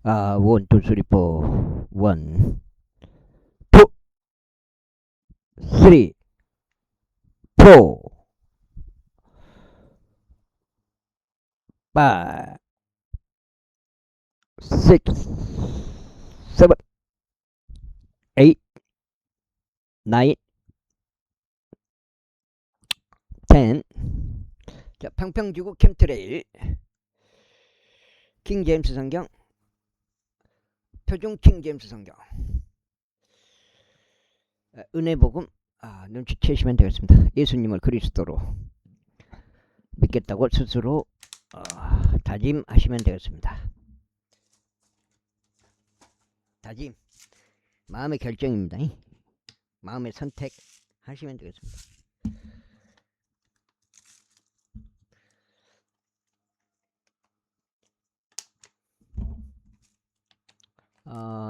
1, 2, 3, 4. 1, 2, 3, 4, 5, 6, 7, 8, 9, 10. 자, 평평지구 캠트레일 킹제임스 성경, 표준 킹제임스 성경, 은혜복음. 눈치채시면 되겠습니다. 예수님을 그리스도로 믿겠다고 스스로 다짐하시면 되겠습니다. 다짐, 마음의 결정입니다. 마음의 선택하시면 되겠습니다.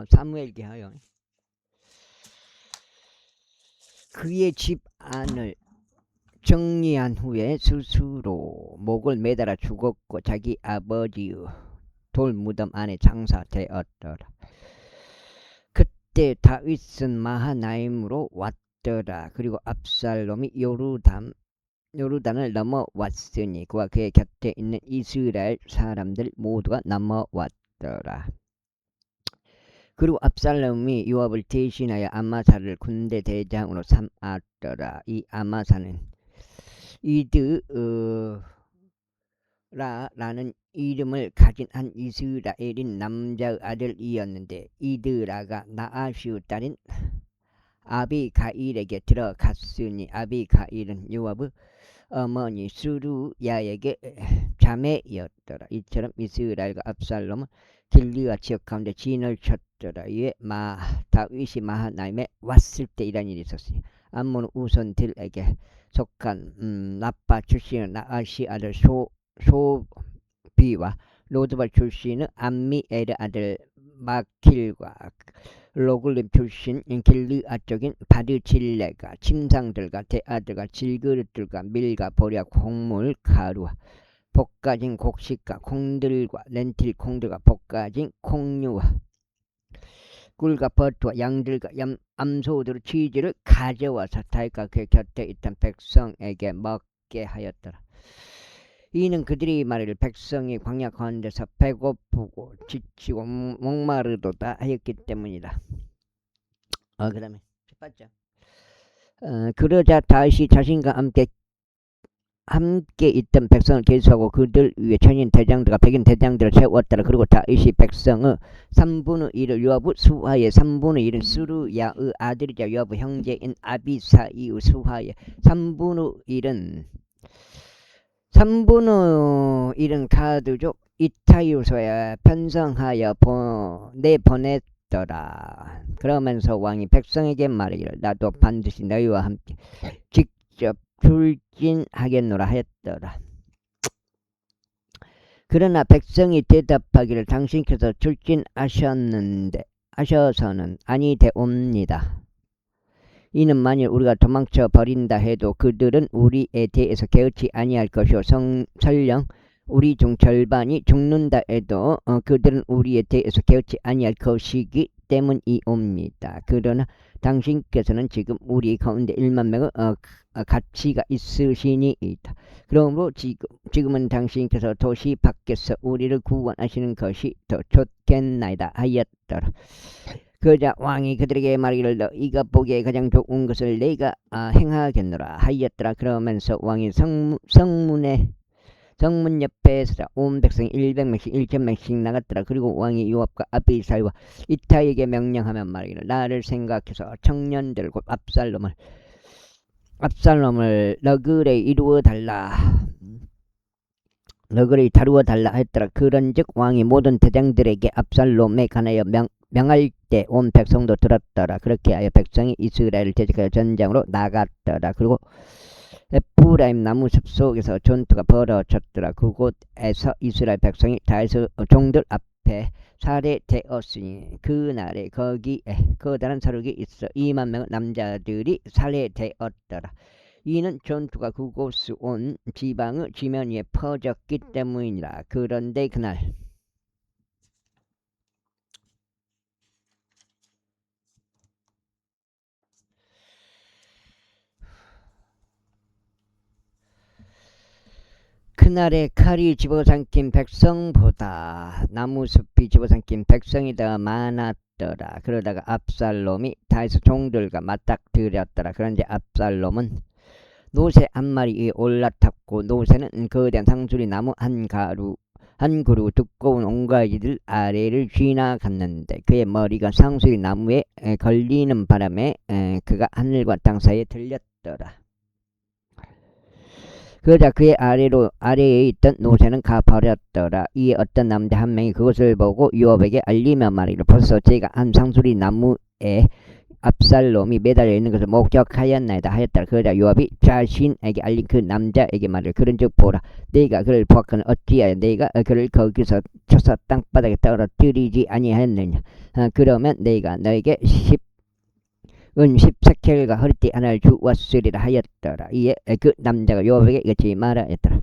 사무엘기하여 그의 집 안을 정리한 후에 스스로 목을 매달아 죽었고 자기 아버지의 돌 무덤 안에 장사되었더라. 그때 다윗은 마하나임으로 왔더라. 그리고 압살롬이 요르단을 넘어왔으니 그와 그의 곁에 있는 이스라엘 사람들 모두가 넘어왔더라. 그리고 압살롬이 요압을 대신하여 아마사를 군대 대장으로 삼았더라. 이 아마사는 이드라라는 이름을 가진 한 이스라엘인 남자의 아들이었는데 이드라가 나아시의 딸인 아비가일에게 들어갔으니 아비가일은 요압의 어머니 수루야에게 자매였더라. 이처럼 이스라엘과 압살롬은 길리앗 지역 가운데 진을 쳤더라. 이에 다윗이 마하나임에 왔을 때 이런 일이 있었으니 암몬 우선들에게 속한 나빠 출신의 나아시 아들 소비와 로드발 출신의 암미엘의 아들 마킬과 로글림 출신 길리앗적인 바르질레가 침상들과 대아들과 질그릇들과 밀과 보리와 곡물 가루와 볶아진 곡식과 콩들과 렌틸 콩들과 볶아진 콩류와 꿀과 버터와 양들과 암소들 치즈를 가져와서 다윗과 그의 곁에 있던 백성에게 먹게 하였더라. 이는 그들이 말을 백성이 광야 가운데서 배고프고 지치고 목마르도다 하였기 때문이다. 그 다음에 18절. 그러자 다윗이 자신과 함께 있던 백성을 계수하고 그들 위에 천인 대장들과 백인 대장들을 세웠더라. 그리고 다윗이 백성의 3분의 1을 요압의 수하에 3분의 1은 수루야의 아들이자 요압의 형제인 아비사이의 수하에 3분의 1은 가드족 이타유소에 편성하여 내보냈더라. 그러면서 왕이 백성에게 말하기를 나도 반드시 너희와 함께 직접 출진하겠노라 하였더라. 그러나 백성이 대답하기를 당신께서 출진하셔서는 아니되옵니다. 이는 만일 우리가 도망쳐 버린다 해도 그들은 우리에 대해서 개의치 아니할 것이요 설령 우리 중 절반이 죽는다 해도 그들은 우리에 대해서 개의치 아니할 것이기 때문이옵니다. 그러나 당신께서는 지금 우리 가운데 1만 명의 가치가 있으시니이다. 그러므로 지금은 당신께서 도시 밖에서 우리를 구원하시는 것이 더 좋겠나이다 하였더라. 그러자 왕이 그들에게 말하기를 너희가 보기에 가장 좋은 것을 내가 행하겠노라 하였더라. 그러면서 왕이 성문 옆에서 온 백성이 100명씩 1000명씩 나갔더라. 그리고 왕이 요압과 아비사이와 이타이에게 명령하며 말하기를 나를 생각해서 청년들 곧 압살롬을 너그레 이루어 달라. 너그레 다루어 달라 했더라. 그런즉 왕이 모든 대장들에게 압살롬에 관하여 명할 때 온 백성도 들었더라. 그렇게 하여 백성이 이스라엘을 대적하여 전장으로 나갔더라. 그리고 에프라임 나무 숲 속에서 전투가 벌어졌더라. 그곳에서 이스라엘 백성이 다윗의 종들 앞에 살해되었으니 그날에 거기에 커다란 사륙이 있어 2만 명의 남자들이 살해되었더라. 이는 전투가 그곳 온 지방의 지면 위에 퍼졌기 때문이라. 그런데 그날 그날의 칼이 집어삼킨 백성보다 나무숲이 집어삼킨 백성이 더 많았더라. 그러다가 압살롬이 다윗의 종들과 맞닥뜨렸더라. 그런데 압살롬은 노새 한 마리 위에 올라탔고 노새는 거대한 상수리 나무 한 그루 두꺼운 옹가지들 아래를 지나갔는데 그의 머리가 상수리 나무에 걸리는 바람에 그가 하늘과 땅 사이에 들렸더라. 그러자 그의 아래에 있던 노새는 가버렸더라. 이에 어떤 남자 한 명이 그것을 보고 요압에게 알리며 말이를 벌써 제가 한 상수리 나무에 압살롬이 매달려 있는 것을 목격하였나이다 하였더라. 그러자 요압이 자신에게 알린 그 남자에게 말을 그런즉 보라, 네가 그를 보았거늘 어찌하여 네가 그를 거기서 쳐서 땅바닥에 떨어뜨리지 아니하였느냐. 그러면 네가 너에게 10세켈과 허리띠 하나를 주었으리라 하였더라. 이에 그 남자가 요압에게 이같이 말하였더라.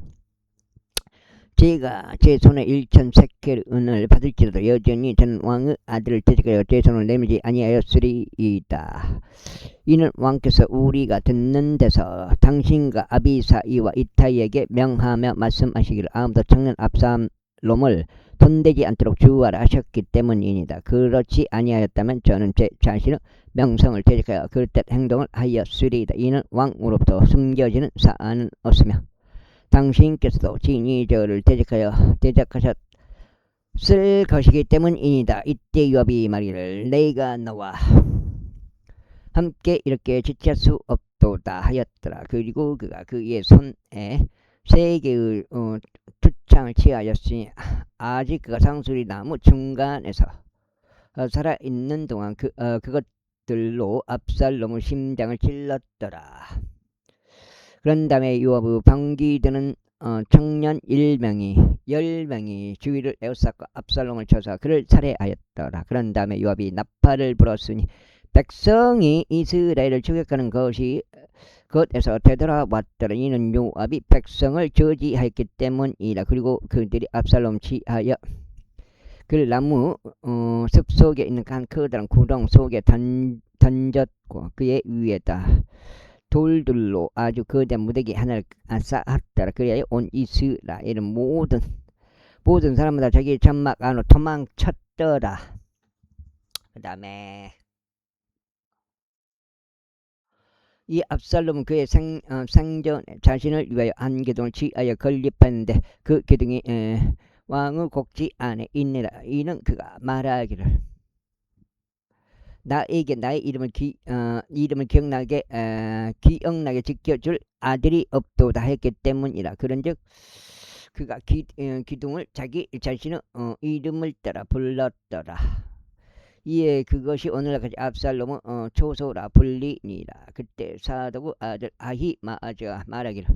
제가 제 손에 1000세켈 은을 받을지라도 여전히 저는 왕의 아들을 대적하여 제 손을 내밀지 아니하였으리이다. 이는 왕께서 우리가 듣는 데서 당신과 아비사이와 이타이에게 명하며 말씀하시기를 아무도 청년 압살롬을 손대지 않도록 주의하라 하셨기 때문이니다. 그렇지 아니하였다면 저는 제 자신의 명성을 대적하여 그릇된 행동을 하였으리이다. 이는 왕으로부터 숨겨지는 사안은 없으며 당신께서도 진히 저를 대적하셨을 것이기 때문이니다. 이때 요압이 말이를 내가 너와 함께 이렇게 지체할 수 없도다 하였더라. 그리고 그가 그의 손에 3개의 투창을 취하였으니 아직 그가 상수리 나무 중간에서 살아있는 동안 그것들로 압살롬의 심장을 찔렀더라. 그런 다음에 요압의 병기 드는 청년 10명이 주위를 에워쌌고 압살롬을 쳐서 그를 살해하였더라. 그런 다음에 요압이 나팔을 불었으니 백성이 이스라엘을 추격하는 그것에서 되돌아왔더라. 이는 요압이 백성을 저지하였기 때문이라. 그리고 그들이 압살롬 취하여 그를 나무 숲 속에 있는 한 커다란 구덩 속에 던졌고 그의 위에다 돌들로 아주 거대한 무더기 하나를 쌓았더라. 그리하여 온 이스라엘은 모든 사람마다 자기 장막 안으로 도망쳤더라. 그 다음에 이 압살롬은 그의 생전에 자신을 위하여 한 기둥을 취하여 건립했는데 그 기둥이 왕의 곡지 안에 있느라. 이는 그가 말하기를 나에게 나의 이름을 기억나게 지켜줄 아들이 없도다 했기 때문이라. 그런즉 그가 기둥을 자기 자신의 이름을 따라 불렀더라. 이에 그것이 오늘날까지 압살롬의 초소라 불리니라. 그때 사독의 아들 아히마아즈가 말하기를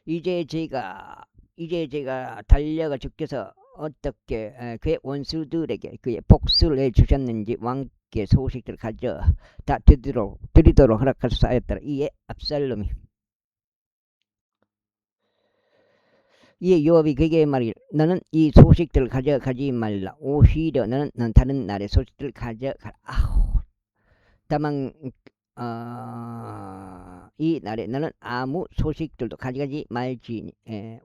이제 제가 달려가 주께서 어떻게 그의 원수들에게 그의 복수를 해주셨는지 왕께 소식들을 가져다 드리도록 허락하소서 하였더라. 이에 요압이 그에게 말하기를 너는 이 소식들을 가져가지 말라. 오히려 너는 다른 나라의 소식들을 가져가라. 다만 이 날에 너는 아무 소식들도 가져가지 말지니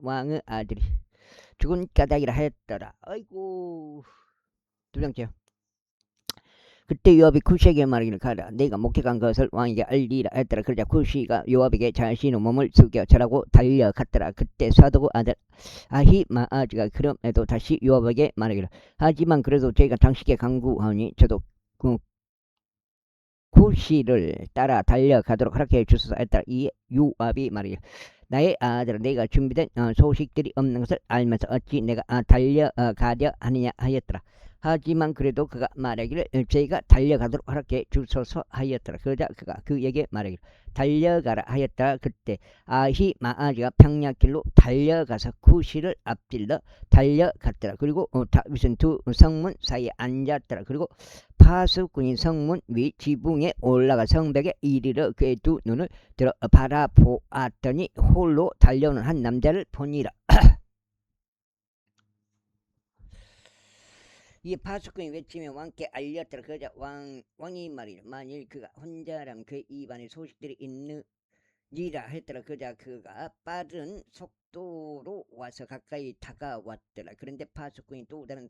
왕의 아들이 죽은 까닭이라 하였더라. 아이고 두 번째. 그때 요압이 쿠시에게 말하기를 가라. 내가 목격한 것을 왕에게 알리라 했더라. 그러자 쿠시가 요압에게 자신의 몸을 숙여 절하고 달려갔더라. 그때 사독의 아들 아히마아즈가 그럼에도 다시 요압에게 말하기를 하지만 그래도 제가 당신께 간구하니 저도 쿠시를 따라 달려가도록 허락해 주소서 했더라. 이에 요압이 말하기를 나의 아들아 내가 준비된 소식들이 없는 것을 알면서 어찌 내가 달려가려 하느냐 하였더라. 하지만 그래도 그가 말하기를 제가 달려가도록 허락해 주소서 하였더라. 그러자 그가 그에게 말하기를 달려가라 하였더라. 그때 아히마아즈가 평야길로 달려가서 쿠시를 앞질러 달려갔더라. 그리고 다윗은 두 성문 사이에 앉았더라. 그리고 파수꾼이 성문 위 지붕에 올라가 성벽에 이르러 그의 두 눈을 들어 바라보았더니 홀로 달려오는 한 남자를 보니라. 이 파수꾼이 외치며 왕께 알렸더라. 그러자 왕이 말이라 만일 그가 혼자라면 그의 입안에 소식들이 니라 했더라. 그자 그가 빠른 속도로 와서 가까이 다가왔더라. 그런데 파수꾼이 또 다른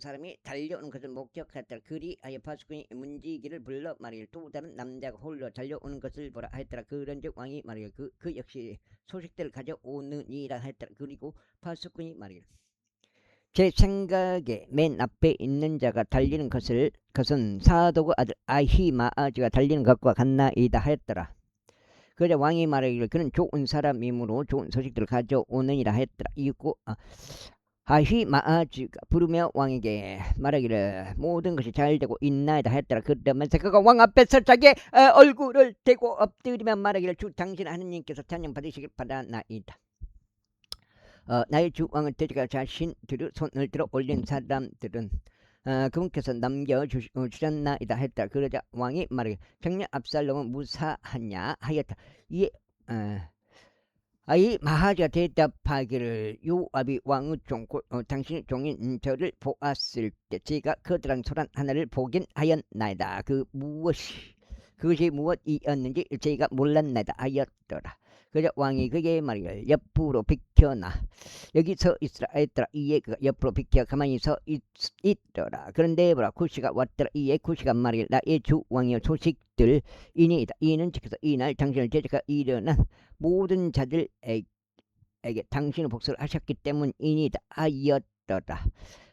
사람이 달려오는 것을 목격했더라. 그리하여 파수꾼이 문지기를 불러 말이를 또 다른 남자가 홀로 달려오는 것을 보라 했더라. 그런즉 왕이 말이를 그 역시 소식들을 가져오느니라 했더라. 그리고 파수꾼이 말이를 제 생각에 맨 앞에 있는 자가 달리는 것은 사도그 아들 아히마아즈가 달리는 것과 같나이다 했더라. 그러자 왕이 말하기를 그는 좋은 사람이므로 좋은 소식들을 가져오느니라 했더라. 이고 아히마아즈가 부르며 왕에게 말하기를 모든 것이 잘 되고 있나이다 했더라. 그러면서 그가 왕 앞에서 자기의 얼굴을 대고 엎드리며 말하기를 주 당신 하느님께서 찬양 받으시길 바라나이다. 나의 주 왕을 대적하 자신들의 손을 들어 올린 사람들은 그분께서 남겨주셨나이다 했다. 그러자 왕이 말하기를 청년 압살롬은 무사하냐 하였다. 이에 아히마아즈가 대답하기를 요압이 왕의 종 당신의 종인 저를 보았을 때 제가 커다란 소란 하나를 보긴 하였나이다. 그것이 무엇이었는지 제가 몰랐나이다 하였더라. 그래서 왕이 그게 말이를 옆으로 비켜나 여기 서 있으라 했더라. 이에 그가 옆으로 비켜 가만히 서 있더라. 그런데 보라 쿠시가 왔더라. 이에 쿠시가 말이를 나의 주 왕의 소식들 이니이다. 이는 지켜서 이날 당신을 대적하 일어난 모든 자들에게 당신의 복수를 하셨기 때문이니이다 하였더라.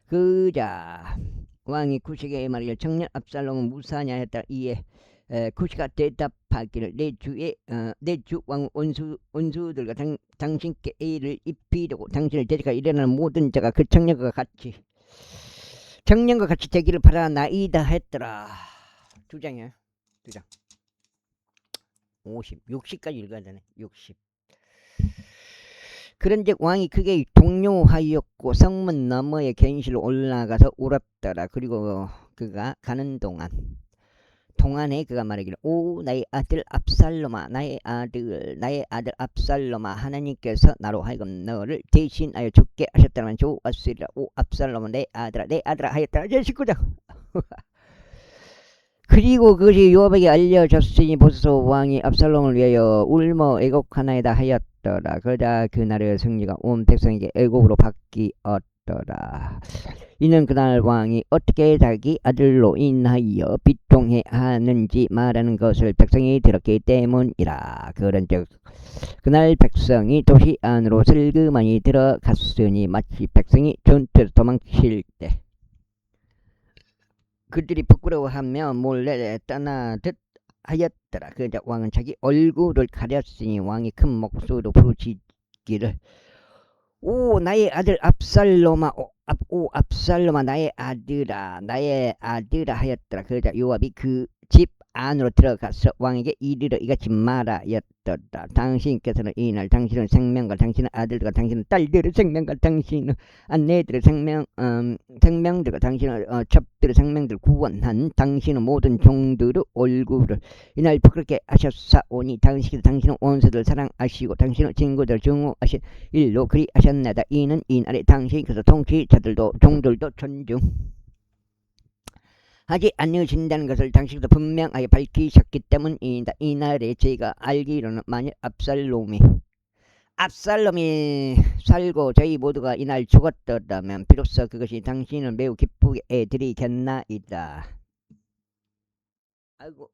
그자 왕이 쿠시에게 말이를 청년 압살롬은 무사하냐 했더라. 이에 쿠시가 대답하기를 내 주 왕 원수들과 당신께 애를 입히려고 당신을 대적하 일어나는 모든 자가 그 청년과 같이 되기를 바라나이다 했더라. 두 장이야. 두 장. 60까지 읽어야 되네. 60. 그런즉 왕이 크게 동요하였고 성문 너머에 겐실로 올라가서 울었더라. 그리고 그가 가는 동안에 그가 말하기를 오 나의 아들 압살롬아 나의 아들 압살롬아 하나님께서 나로 하여금 너를 대신하여 죽게 하셨다면 좋았으리라. 오 압살롬아 내 아들아 하였더라. 제 19장. 그리고 그것이 요압에게 알려졌으니 보소서 왕이 압살롬을 위하여 울며 애곡하나이다 하였더라. 그러자 그날의 승리가 온 백성에게 애곡으로 바뀌었더라. 이는 그날 왕이 어떻게 자기 아들로 인하여 비통해 하는지 말하는 것을 백성이 들었기 때문이라. 그런즉 그날 백성이 도시 안으로 슬그머니 들어갔으니 마치 백성이 전투에서 도망칠 때 그들이 부끄러워하며 몰래 떠나듯 하였더라. 그러자 왕은 자기 얼굴을 가렸으니 왕이 큰 목소리로 부르짖기를 오 나의 아들 압살롬아 오 압살롬아 나의 아들아 하였더라. 그러자 요압이 그 집 안으로 들어가서 왕에게 이르러 이같이 말하였더라. 당신께서는 이날 당신의 생명과 당신의 아들들과 당신의 딸들의 생명과 당신의 아내들의 생명들과 당신의 첩들의 생명들을 구원한 당신의 모든 종들의 얼굴을 이날 부끄럽게 하셨사오니 당신께서 당신의 원수들을 사랑하시고 당신의 친구들을 증오하신 일로 그리하셨나이다. 이는 이날에 당신께서 통치자들도 종들도 하지 않으신다는 것을 당신께서 분명하게 밝히셨기 때문이다. 이날에 제가 알기로는 만일 압살롬이 살고 저희 모두가 이날 죽었더라면 비로소 그것이 당신을 매우 기쁘게 해드리겠나이다. 아이고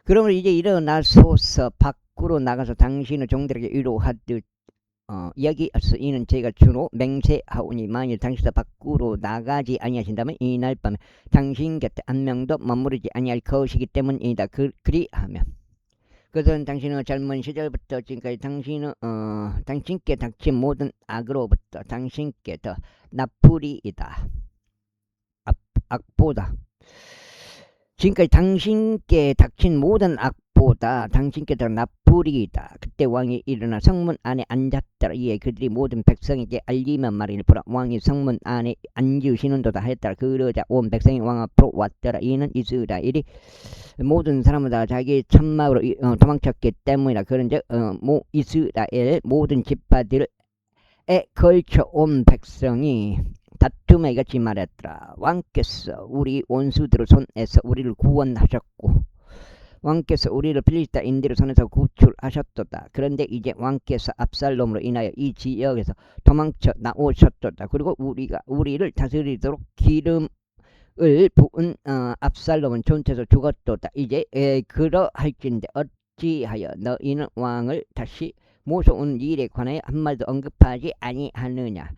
그러면 이제 일어나소서 밖으로 나가서 당신의 종들에게 위로하듯 여기서 이는 제가 주로 맹세하오니 만일 당신도 밖으로 나가지 아니하신다면 이날 밤에 당신 곁에 한 명도 머무르지 아니할 것이기 때문이다. 그리하면 그것은 당신의 젊은 시절부터 지금까지 당신께 닥친 모든 악으로부터 당신께 더 나쁘리이다. 악보다 지금까지 당신께 닥친 모든 악보다 당신께 더 나쁘리이다. 그때 왕이 일어나 성문 안에 앉았더라. 이에 그들이 모든 백성에게 알리면 말이를 보라. 왕이 성문 안에 앉으시는도다 했더라. 그러자 온 백성이 왕 앞으로 왔더라. 이는 이스라엘이 모든 사람은 다 자기 천막으로 도망쳤기 때문이라. 그런즉 이스라엘 모든 지파들에 걸쳐 온 백성이 다툼에 이같이 말했더라. 왕께서 우리 원수들의 손에서 우리를 구원하셨고 왕께서 우리를 필리스타인들의 손에서 구출하셨도다. 그런데 이제 왕께서 압살롬으로 인하여 이 지역에서 도망쳐 나오셨도다. 그리고 우리를 다스리도록 기름을 부은 압살롬은 전투에서 죽었도다. 이제 그러할진대 어찌하여 너희는 왕을 다시 모셔온 일에 관하여 한마디도 언급하지 아니하느냐.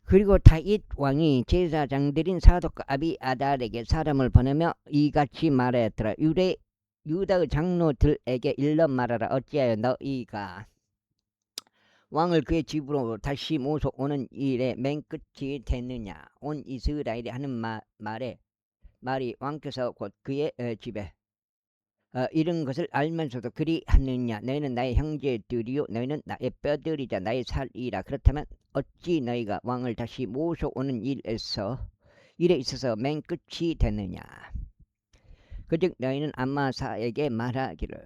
그리고 다윗 왕이 제사장들인 사독과 아비아달에게 사람을 보내며 이같이 말하였더라. 유다의 장로들에게 일러 말하라. 어찌하여 너희가 왕을 그의 집으로 다시 모셔오는 일에 맨 끝이 되느냐. 온 이스라엘이 하는 말이 왕께서 곧 그의 집에 이런 것을 알면서도 그리 하느냐. 너희는 나의 형제들이요 너희는 나의 뼈들이자 나의 살이라. 그렇다면 어찌 너희가 왕을 다시 모셔오는 일에 있어서 맨 끝이 되느냐. 그즉 너희는 암마사에게 말하기를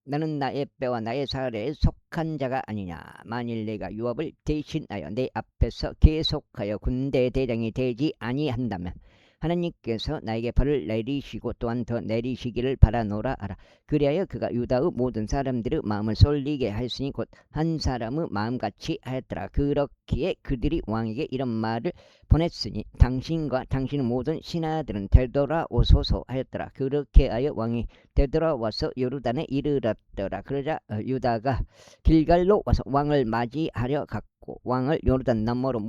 너는 나의 뼈와 나의 살에 속한 자가 아니냐. 만일 내가 요압을 대신하여 내 앞에서 계속하여 군대 대장이 되지 아니한다면 하나님께서 나에게 벌을 내리시고 또한 더 내리시기를 바라노라 하라. 그리하여 그가 유다의 모든 사람들의 마음을 쏠리게 하였으니 곧 한 사람의 마음같이 하였더라. 그렇기에 그들이 왕에게 이런 말을 보냈으니 당신과 당신의 모든 신하들은 되돌아오소서 하였더라. 그렇게 하여 왕이 되돌아와서 요르단에 이르렀더라. 그러자 유다가 길갈로 와서 왕을 맞이하려 갔고 왕을 요르단 너머로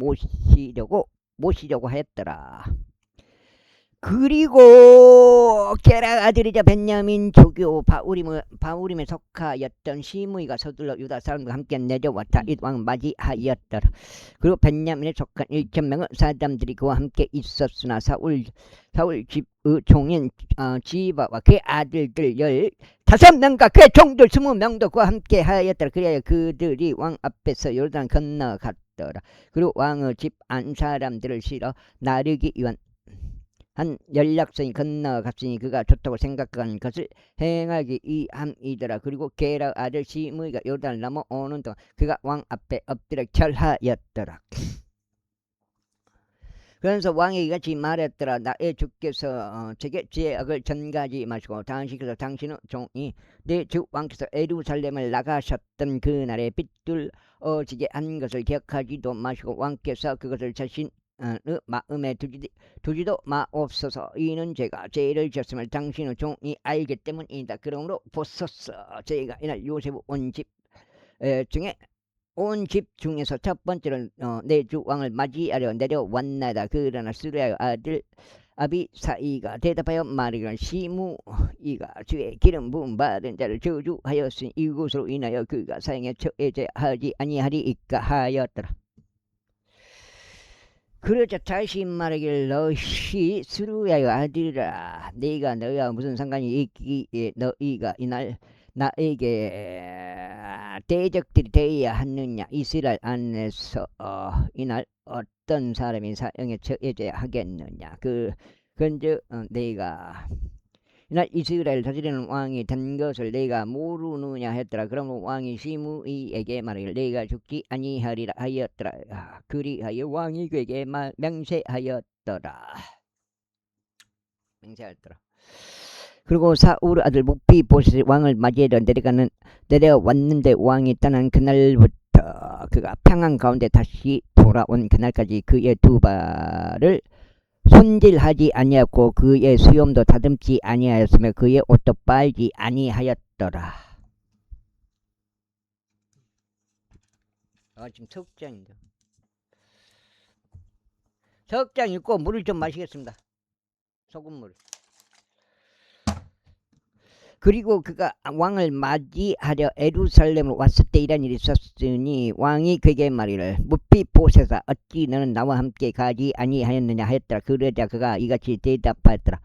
모시려고 하였더라. 그리고 게라 아들이자 벤야민 조교 바우림에 속하였던 시므이가 서둘러 유다 사람과 함께 내려와 다윗 왕을 맞이하였더라. 그리고 벤야민에 속한 1,000명의 사람들이 그와 함께 있었으나 사울 집의 종인 지바와 그의 아들들 15명과 그의 종들 20명도 그와 함께 하였더라. 그래야 그들이 왕 앞에서 요르단 건너갔더라. 그리고 왕의 집 안 사람들을 실어 나르기 위한 한 연락선이 건너갔으니 그가 좋다고 생각한 것을 행하기 위함이더라. 그리고 게라 아들 시므이가 요르단을 넘어오는 동안 그가 왕 앞에 엎드려 절하였더라. 그러면서 왕이 이같이 말했더라. 나의 주께서 제게 죄악을 전가지 마시고 당신께서 당신의 종이 내 주 왕께서 예루살렘을 나가셨던 그날에 빗둘어지게 한 것을 기억하지도 마시고 왕께서 그것을 자신 마음에 두지도 마옵소서. 이는 제가 죄를 지었음을 당신의 종이 알기 때문이다. 그러므로 보소서. 제가 이날 요셉 온 집 중에서 첫 번째로 내 주 왕을 맞이하려 내려왔나이다. 그러나 스루야의 아들 아비사이가 대답하여 말하기를 시므이가 주의 기름 부음 받은 자를 저주하였으니 이것으로 인하여 그가 사형에 처해하지 아니하리이까 하였더라. 그러자 다시 말하기를 너희 스루야의 아들이라. 네가 너희와 무슨 상관이 있기에 너희가 이날 나에게 대적들이 되어야 하느냐. 이스라엘 안에서 이날 어떤 사람이 사형에 처해져야 하겠느냐. 그런즉 네가 이날 이스라엘 다스리는 왕이 된 것을 내가 모르느냐 했더라. 그러므로 왕이 시므이에게 말하기를 내가 죽지 아니하리라 하였더라. 그리하여 왕이 그에게 맹세하였더라. 그리고 사울 아들 묵비보셋이 왕을 맞이하러 내려왔는데 왕이 떠난 그날부터 그가 평안 가운데 다시 돌아온 그날까지 그의 두 발을 손질하지 아니하였고 그의 수염도 다듬지 아니하였으며 그의 옷도 빨지 아니하였더라. 지금 석장인데 석장 읽고 물을 좀 마시겠습니다. 소금물. 그리고 그가 왕을 맞이하려 예루살렘으로 왔을 때 이런 일이 있었으니 왕이 그에게 말이를 묵비보셋아 어찌 너는 나와 함께 가지 아니하였느냐 하였더라. 그러자 그가 이같이 대답하였더라.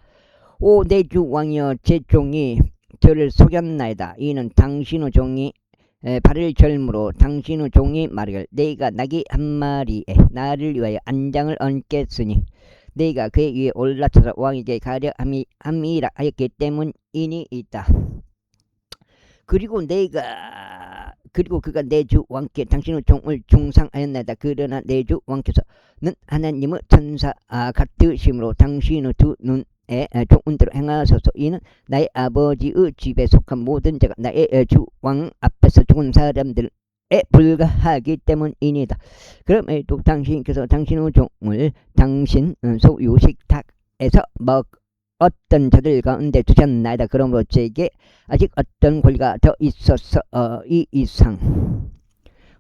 오 내 주 왕이여 제 종이 저를 속였나이다. 이는 당신의 종이 발을 절므로 당신의 종이 말이를 내가 나귀 한 마리에 나를 위하여 안장을 얹겠으니 내가 그의 위에 올라타서 왕에게 가려 함이라 하였기 때문이니이다. 그리고 내가 그리고 그가 내 주 왕께 당신의 종을 중상하였나이다. 그러나 내 주 왕께서는 하나님의 천사 같으심으로 당신의 두 눈에 좋은 대로 행하소서. 이는 나의 아버지의 집에 속한 모든 자가 나의 주 왕 앞에서 죽은 사람들에 불과하기 때문이니다. 그럼에도 당신께서 당신의 종을 당신 소유 식탁에서 어떤 자들 가운데 두셨나이다. 그러므로 제게 아직 어떤 권리가 더 있어서 이 이상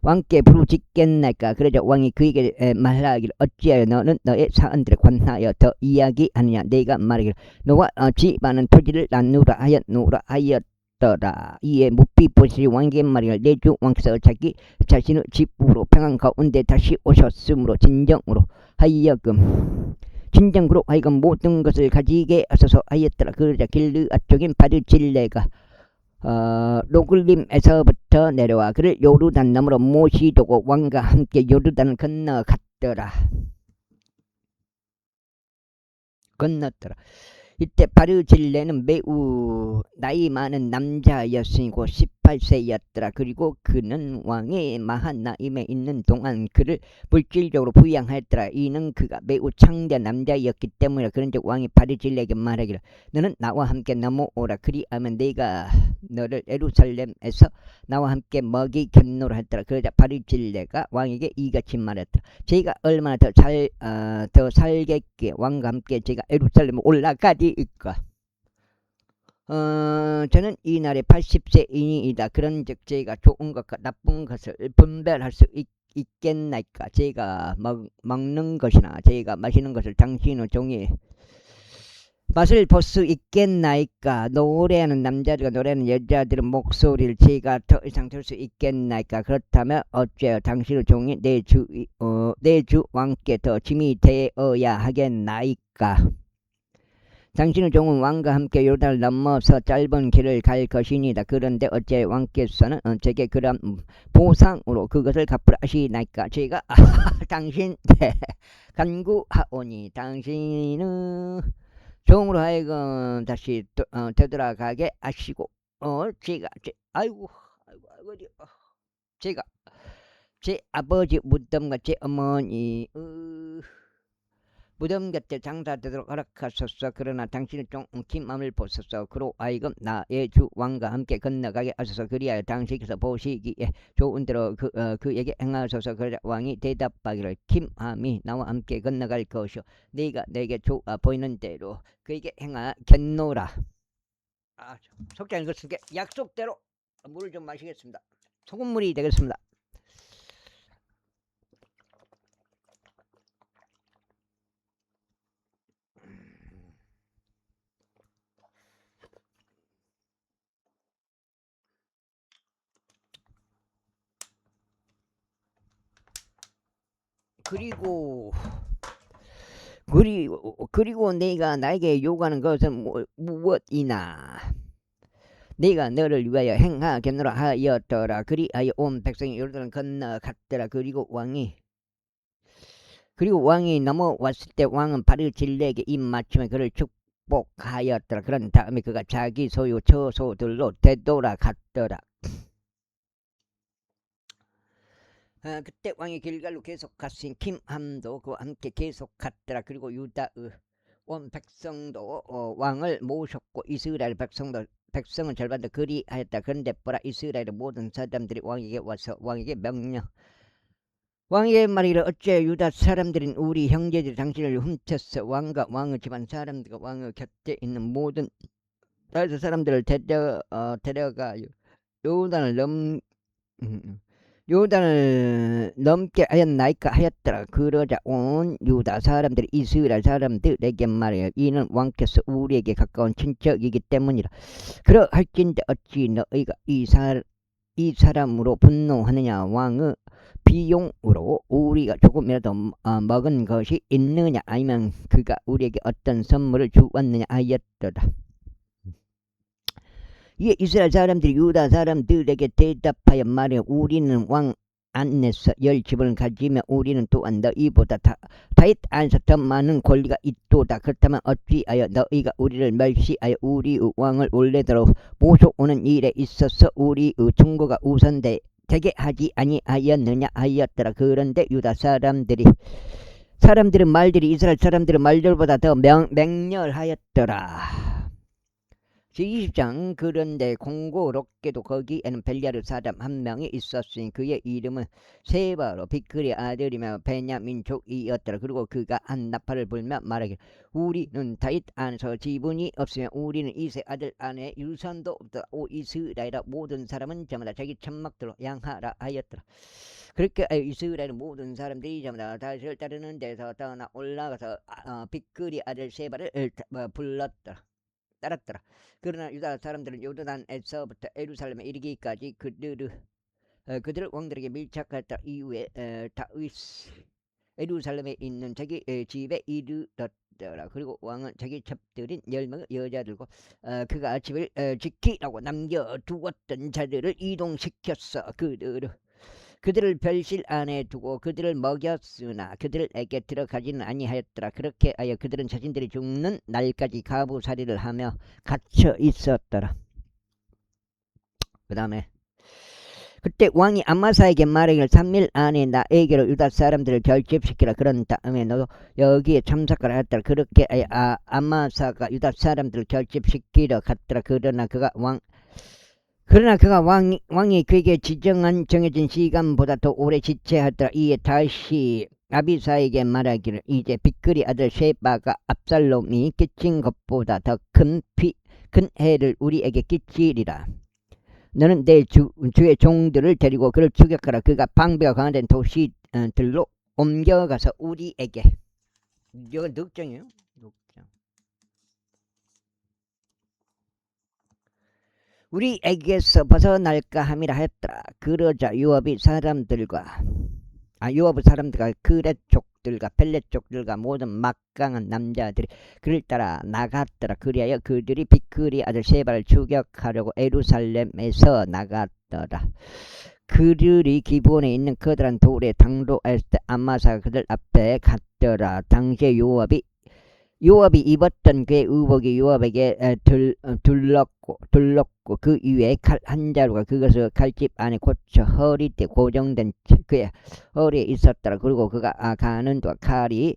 왕께 부르짖겠나이까. 그러자 왕이 그에게 말하기를 어찌하여 너는 너의 사원들에 관하여 더 이야기하느냐. 내가 말하기를 너와 집안은 토지를 나누라 하였더라. 이에 뭇비보시 왕에게 말하기를 내 주 왕께서 자기 자신의 집으로 평안 가운데 다시 오셨으므로 진정으로 하여금 모든 것을 가지게 하소서 하였더라. 그러자 길르앗 쪽인 바르질레가 로글림에서부터 내려와 그를 요르단 너머로 모시두고 왕과 함께 요르단을 건너더라. 이때 바르질레는 매우 나이 많은 남자였으니고 18세였더라. 그리고 그는 왕의 마하나임에 있는 동안 그를 물질적으로 부양하였더라. 이는 그가 매우 창대한 남자였기 때문이라. 그런즉 왕이 바르질레에게 말하기를 너는 나와 함께 넘어오라. 그리하면 내가 너를 예루살렘에서 나와 함께 먹이겠노라 했더라. 그러자 바르질레가 왕에게 이같이 말했더라. 제가 얼마나 더 살겠기에 왕과 함께 제가 예루살렘에 올라가리이까. 저는 이날에 80세이니이다. 그런즉 제가 좋은 것과 나쁜 것을 분별할 수 있겠나이까. 제가 먹는 것이나 제가 마시는 것을 당신의 종이 맛을 볼 수 있겠나이까. 노래하는 남자들과 노래하는 여자들의 목소리를 제가 더 이상 들을 수 있겠나이까. 그렇다면 어째요 당신의 종이 내 주 왕께 더 짐이 되어야 하겠나이까. 당신의 종은 왕과 함께 요단을 넘어서 짧은 길을 갈 것이니다. 그런데 어째 왕께서는 제게 그런 보상으로 그것을 갚으라 하시나이까. 제가 당신께 간구하오니 당신은 종으로 하여금 다시 되돌아가게 하시고 제가 제 아버지 무덤과 제 어머니 무덤 곁에 장사되도록 허락하소서. 그러나 당신의 종 김함을 보소서. 그로 하여금 나의 주 왕과 함께 건너가게 하소서. 그리하여 당신께서 보시기에 좋은 대로 그에게 행하소서. 그러자 왕이 대답하기를 김함이 나와 함께 건너갈 것이요 네가 내게 좋아 보이는 대로 그에게 행하겠노라. 속장 읽었으니까 약속대로 물을 좀 마시겠습니다. 소금물이 되겠습니다. 그리고 내가 나에게 요구하는 것은 무엇이나 내가 너를 위하여 행하겠노라 하였더라. 그리하여 온 백성이 요르단을 건너갔더라. 그리고 왕이 넘어왔을 때 왕은 바르질레에게 입맞춤에 그를 축복하였더라. 그런 다음에 그가 자기 소유 처소들로 되돌아갔더라. 그때 왕이 길갈로 계속 갔으니 김함도 그와 함께 계속 갔더라. 그리고 유다의 온 백성도 왕을 모셨고 이스라엘 백성은 절반도 그리하였다. 그런데 보라 이스라엘의 모든 사람들이 왕에게 와서 왕에게 말이를 어째 유다 사람들인 우리 형제들이 당신을 훔쳤어. 왕과 왕의 집안 사람들과 왕의 곁에 있는 모든 사람들을 데려가 요단을 넘게 하였나이까 하였더라. 그러자 온 유다 사람들이 이스라엘 사람들에게 말하여 이는 왕께서 우리에게 가까운 친척이기 때문이라. 그러할진데 어찌 너희가 이 사람으로 분노하느냐. 왕의 비용으로 우리가 조금이라도 먹은 것이 있느냐 아니면 그가 우리에게 어떤 선물을 주었느냐 하였더라. 이에 이스라엘 사람들이 유다 사람들에게 대답하여 말하여 우리는 왕 안에서 10집을 가지며 우리는 또한 너희보다 다윗 안에서 더 많은 권리가 있도다. 그렇다면 어찌하여 너희가 우리를 멸시하여 우리의 왕을 원래대로 모셔오는 일에 있어서 우리의 충고가 우선되지 되게 하지 아니하였느냐 하였더라. 그런데 유다 사람들은 말들이 이스라엘 사람들은 말들보다 더 맹렬하였더라. 제20장 그런데 공고롭게도 거기에는 벨야르 사람 한 명이 있었으니 그의 이름은 세바로 비크리 아들이며 베냐민족이었더라. 그리고 그가 한 나팔을 불며 말하기를 우리는 다윗 안에서 지분이 없으며 우리는 이세 아들 안에 유산도 없더라. 오 이스라엘아 모든 사람은 저마다 자기 천막들로 양하라 하였더라. 그렇게 이스라엘 모든 사람들이 저마다 다윗을 따르는 데서 떠나 올라가서 비크리 아들 세바를 불렀더라. 따랐더라. 그러나 유다 사람들은 요르단에서부터 예루살렘에 이르기까지 그들을 왕들에게 밀착했다. 이후에 다윗 예루살렘에 있는 자기 집에 이르렀더라. 그리고 왕은 자기 첩들인 10명의 여자들과 그가 집을 지키라고 남겨두었던 자들을 이동시켰어. 그들을 별실 안에 두고 그들을 먹였으나 그들에게 들어가지는 아니하였더라. 그렇게 하여 그들은 자신들이 죽는 날까지 가부살이를 하며 갇혀 있었더라. 그 다음에 그때 왕이 아마사에게 말하기를 3일 안에 나에게로 유다 사람들을 결집시키라. 그런 다음에 너도 여기에 참석하라 했더라. 그렇게 아마사가 유다 사람들을 결집시키러 갔더라. 그러나 그가 왕이 그에게 정해진 시간보다 더 오래 지체하더라. 이에 다시 아비사에게 말하기를 이제 비크리 아들 셰바가 압살롬이 끼친 것보다 더 큰 해를 우리에게 끼치리라. 너는 내 주의 종들을 데리고 그를 추격하라. 그가 방비가 강화된 도시들로 옮겨가서 우리에게 이건 늑정이에요. 우리에게서 벗어날까 함이라 했더라. 그러자 요압 사람들과 그렛 족들과 펠렛 족들과 모든 막강한 남자들이 그를 따라 나갔더라. 그리하여 그들이 비크리 아들 세바를 추격하려고 예루살렘에서 나갔더라. 그들이 기본에 있는 커다란 돌에 당도했을 때 아마사가 그들 앞에 갔더라. 당시에 요압이 입었던 그의 의복이 요압에게 둘렀고 그 위에 칼 한 자루가 그것을 칼집 안에 고쳐 허리띠에 고정된 그의 허리에 있었더라. 그리고 그가 가는 동안 칼이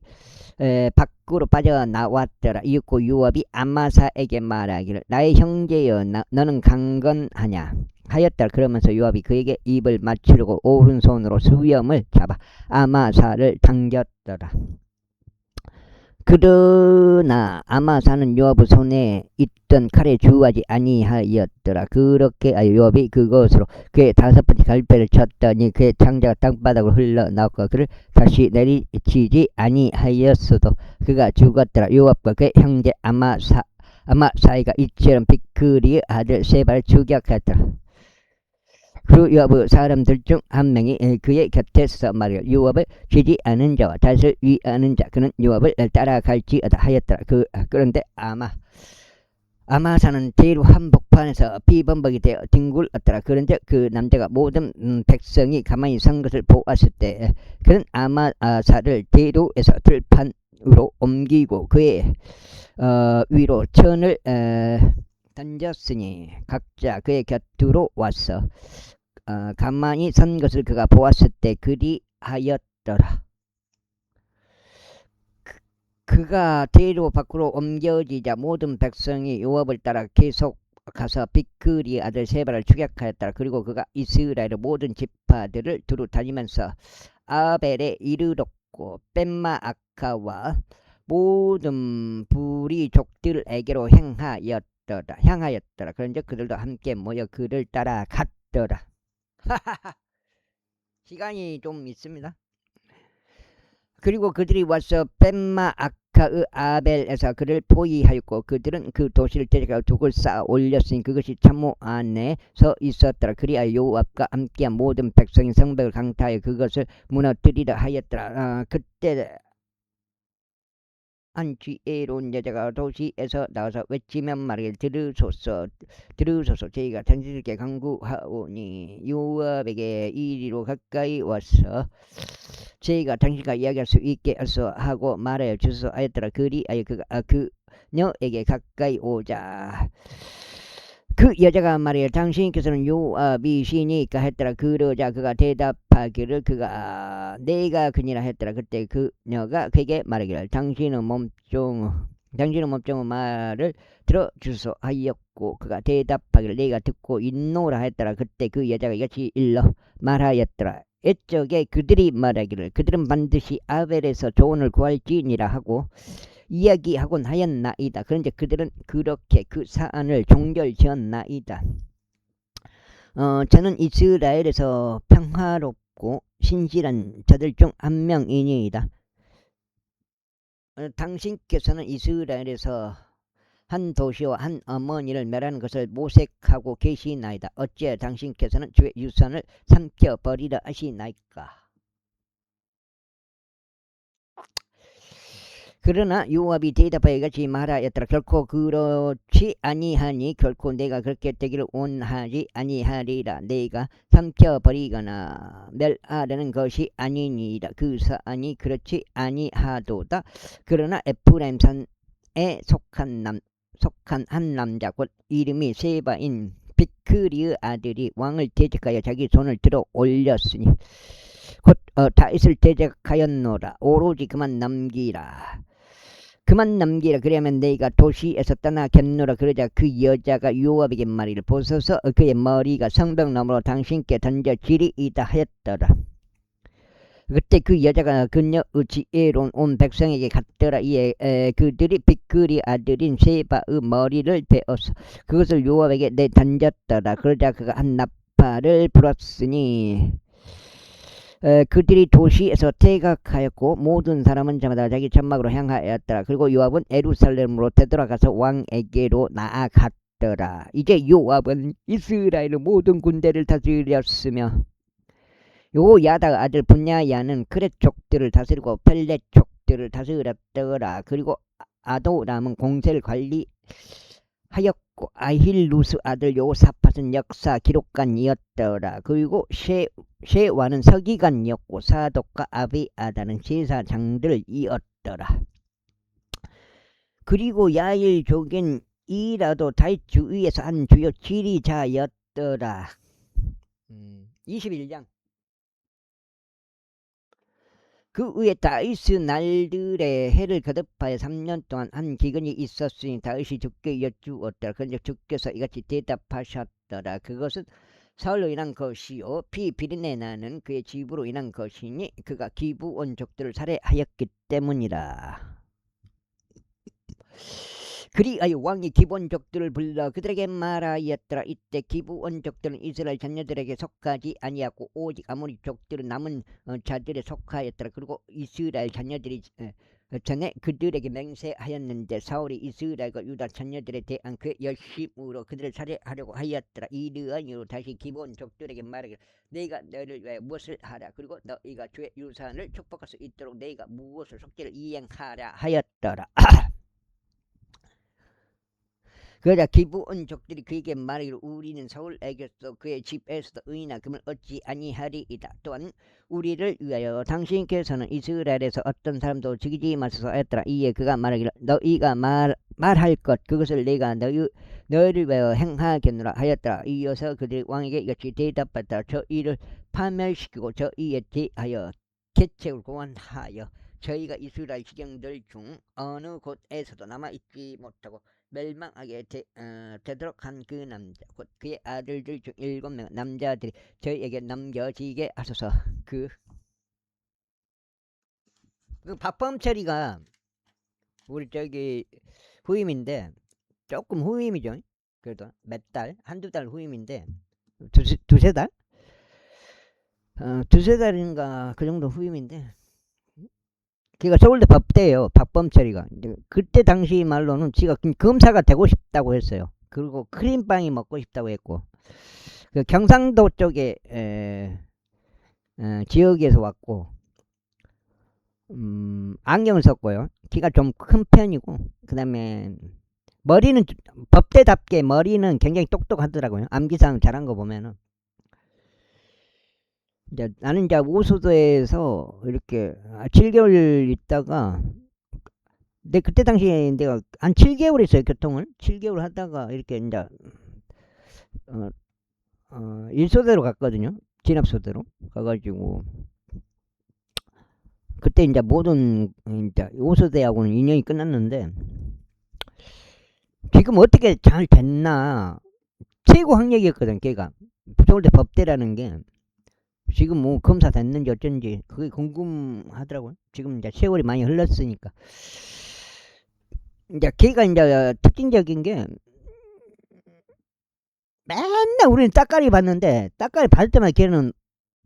밖으로 빠져나왔더라. 이윽고 요압이 아마사에게 말하기를 나의 형제여 너는 강건하냐 하였더라. 그러면서 요압이 그에게 입을 맞추려고 오른손으로 수염을 잡아 아마사를 당겼더라. 그러나 아마사는 요압 손에 있던 칼에 주하지 아니하였더라. 그렇게 요압이 그것으로 그의 5번째 갈배를 쳤더니 그의 창자가 땅바닥으로 흘러나왔고 그를 다시 내리치지 아니하였어도 그가 죽었더라. 요압과 그의 형제 아마사이가 이처럼 비크리의 아들 세바를 추격했더라. 그 요압의 사람들 중 한 명이 그의 곁에서 말하기를 요압을 지지 않은 자와 다윗을 위하는 자 그는 요압을 따라갈지어다 하였더라. 그런데 아마사는 대로 한복판에서 비범벅이 되어 뒹굴었더라. 그런데 그 남자가 모든 백성이 가만히 선 것을 보았을 때 그는 아마사를 대로에서 들판으로 옮기고 그의 위로 천을 던졌으니 각자 그의 곁으로 왔어 가만히 선 것을 그가 보았을 때 그리하였더라. 그가 대로 밖으로 옮겨지자 모든 백성이 요압을 따라 계속 가서 비크리의 아들 세바를 추격하였더라. 그리고 그가 이스라엘의 모든 지파들을 두루 다니면서 아벨에 이르렀고 벤마아카와 모든 부리족들에게로 향하였더라. 그런즉 그들도 함께 모여 그를 따라 갔더라. 시간이 좀 있습니다. 그리고 그들이 와서 벤마아카의 아벨에서 그를 포위하였고 그들은 그 도시를 데려가 둑을 쌓아 올렸으니 그것이 참호 안에 서 있었더라. 그리하여 요압과 함께한 모든 백성이 성벽을 강타하여 그것을 무너뜨리려 하였더라. 그때 한 지혜로운 여자가 도시에서 나와서 외치면 말하기를 들으소서 저희가 당신들께 간구하오니 요압에게 이리로 가까이 와서 저희가 당신과 이야기할 수 있게 하소 하고 말하여 주소서 하였더라. 그리하여 그가 그녀에게 가까이 오자 그 여자가 말이에요. 당신께서는 요압이 시니까 했더라. 그러자 그가 대답하기를 그가 내가 그니라 했더라. 그때 그녀가 그에게 말하기를 당신은 몸종의 말을 들어주소 하였고 그가 대답하기를 내가 듣고 있노라 했더라. 그때 그 여자가 이같이 일러 말하였더라. 옛적에 그들이 말하기를 그들은 반드시 아벨에서 조언을 구할지니라 하고 이야기하곤 하였나이다. 그런데 그들은 그렇게 그 사안을 종결지었나이다. 저는 이스라엘에서 평화롭고 신실한 자들 중 한 명이니이다. 당신께서는 이스라엘에서 한 도시와 한 어머니를 멸하는 것을 모색하고 계시나이다. 어찌 당신께서는 주의 유산을 삼켜버리라 하시나이까. 그러나 요압이 대답하여 같이 말하였더라. 결코 그렇지 아니하니 결코 내가 그렇게 되기를 원하지 아니하리라. 내가 삼켜버리거나 멸하려는 것이 아니니라. 그 사안이 그렇지 아니하도다. 그러나 에프라임 산에 속한 한 남자 곧 이름이 세바인 비크리의 아들이 왕을 대적하여 자기 손을 들어 올렸으니 곧 다윗을 대적하였노라. 오로지 그만 남기라. 그러면 내가 도시에서 떠나 겠노라. 그러자 그 여자가 요압에게 말이를 보소서 그의 머리가 성벽 너머로 당신께 던져지리이다 하였더라. 그때 그 여자가 그녀의 지혜로운 온 백성에게 갔더라. 이에 그들이 비크리 아들인 세바의 머리를 베어서 그것을 요압에게 내던졌더라. 그러자 그가 한 나팔을 불었으니 그들이 도시에서 퇴각하였고 모든 사람은 저마다 자기 천막으로 향하였더라. 그리고 요압은 예루살렘으로 되돌아가서 왕에게로 나아갔더라. 이제 요압은 이스라엘의 모든 군대를 다스렸으며 요야다 아들 분야야는 크렛 족들을 다스리고 펠렛 족들을 다스렸더라. 그리고 아도람은 공세를 관리하였고 아힐루스 아들 요사팟은 역사 기록관이었더라. 그리고 셰와는 서기관이었고 사독과 아비아다는 제사장들이었더라. 그리고 야일족인 이라도 다윗 주위에서 한 주요 지리자였더라. 21장. 그 후에 다윗의 날들에 해를 거듭하여 3년 동안 한 기근이 있었으니 다윗이 주께 여쭈었더라. 그런데 주께서 이같이 대답하셨더라. 그것은 사울로 인한 것이요 비린내 나는 그의 집으로 인한 것이니 그가 기브온 족들을 살해하였기 때문이라. 그리하여 왕이 기브온 족들을 불러 그들에게 말하였더라. 이때 기브온 족들은 이스라엘 자녀들에게 속하지 아니하고 오직 아모리 족들은 남은 자들에 속하였더라. 그리고 이스라엘 자녀들이 전에 그들에게 맹세하였는데 사울이 이스라엘과 유다 자녀들에 대한 그의 열심으로 그들을 살해하려고 하였더라. 이르하여 다시 기브온 족들에게 말하기를 내가 너를 위하여 무엇을 하라. 그리고 너희가 주의 유산을 축복할 수 있도록 내가 무엇을 속죄를 이행하라 하였더라. 그러자 기브온 족들이 그에게 말하기를 우리는 사울에게서 그의 집에서도 의나 금을 얻지 아니하리이다. 또한 우리를 위하여 당신께서는 이스라엘에서 어떤 사람도 죽이지 마소서 하였더라. 이에 그가 말하기를 너희가 말할 것 그것을 내가 너희를 위하여 행하겠노라 하였더라. 이어서 그들이 왕에게 이같이 대답하였더라. 저희를 파멸시키고 저희에 대하여 계책을 고안하여 저희가 이스라엘 지경들 중 어느 곳에서도 남아있지 못하고 멸망하게 되도록 한 그 남자 곧 그의 아들들 중 7명 남자들이 저희에게 넘겨지게 하소서. 그 박범철이가 우리 저기 후임인데 조금 후임이죠. 그래도 몇 달, 한두 달 후임인데 두세 달? 두세 달인가 그 정도 후임인데 걔가 서울대 법대예요. 박범철이가. 그때 당시 말로는 지가 검사가 되고 싶다고 했어요. 그리고 크림빵이 먹고 싶다고 했고 그 경상도 쪽에 지역에서 왔고 안경을 썼고요. 키가 좀 큰 편이고 그 다음에 머리는 법대답게 머리는 굉장히 똑똑하더라고요. 암기사항 잘한 거 보면은. 나는 이제 오수도에서 이렇게 7개월 있다가 그때 당시에 내가 한 7개월 했어요. 교통을 7개월 하다가 이렇게 이제 일소대로 갔거든요. 진압소대로 가가지고 그때 이제 모든 이제 5소대하고는 인연이 끝났는데 지금 어떻게 잘 됐나. 최고 학력이었거든. 걔가 서울대 법대라는 게 지금 뭐 검사 됐는지 어쩐지 그게 궁금하더라고요. 지금 이제 세월이 많이 흘렀으니까. 이제 걔가 이제 특징적인 게 맨날 우리는 따까리 봤는데 따까리 받을 때마다 걔는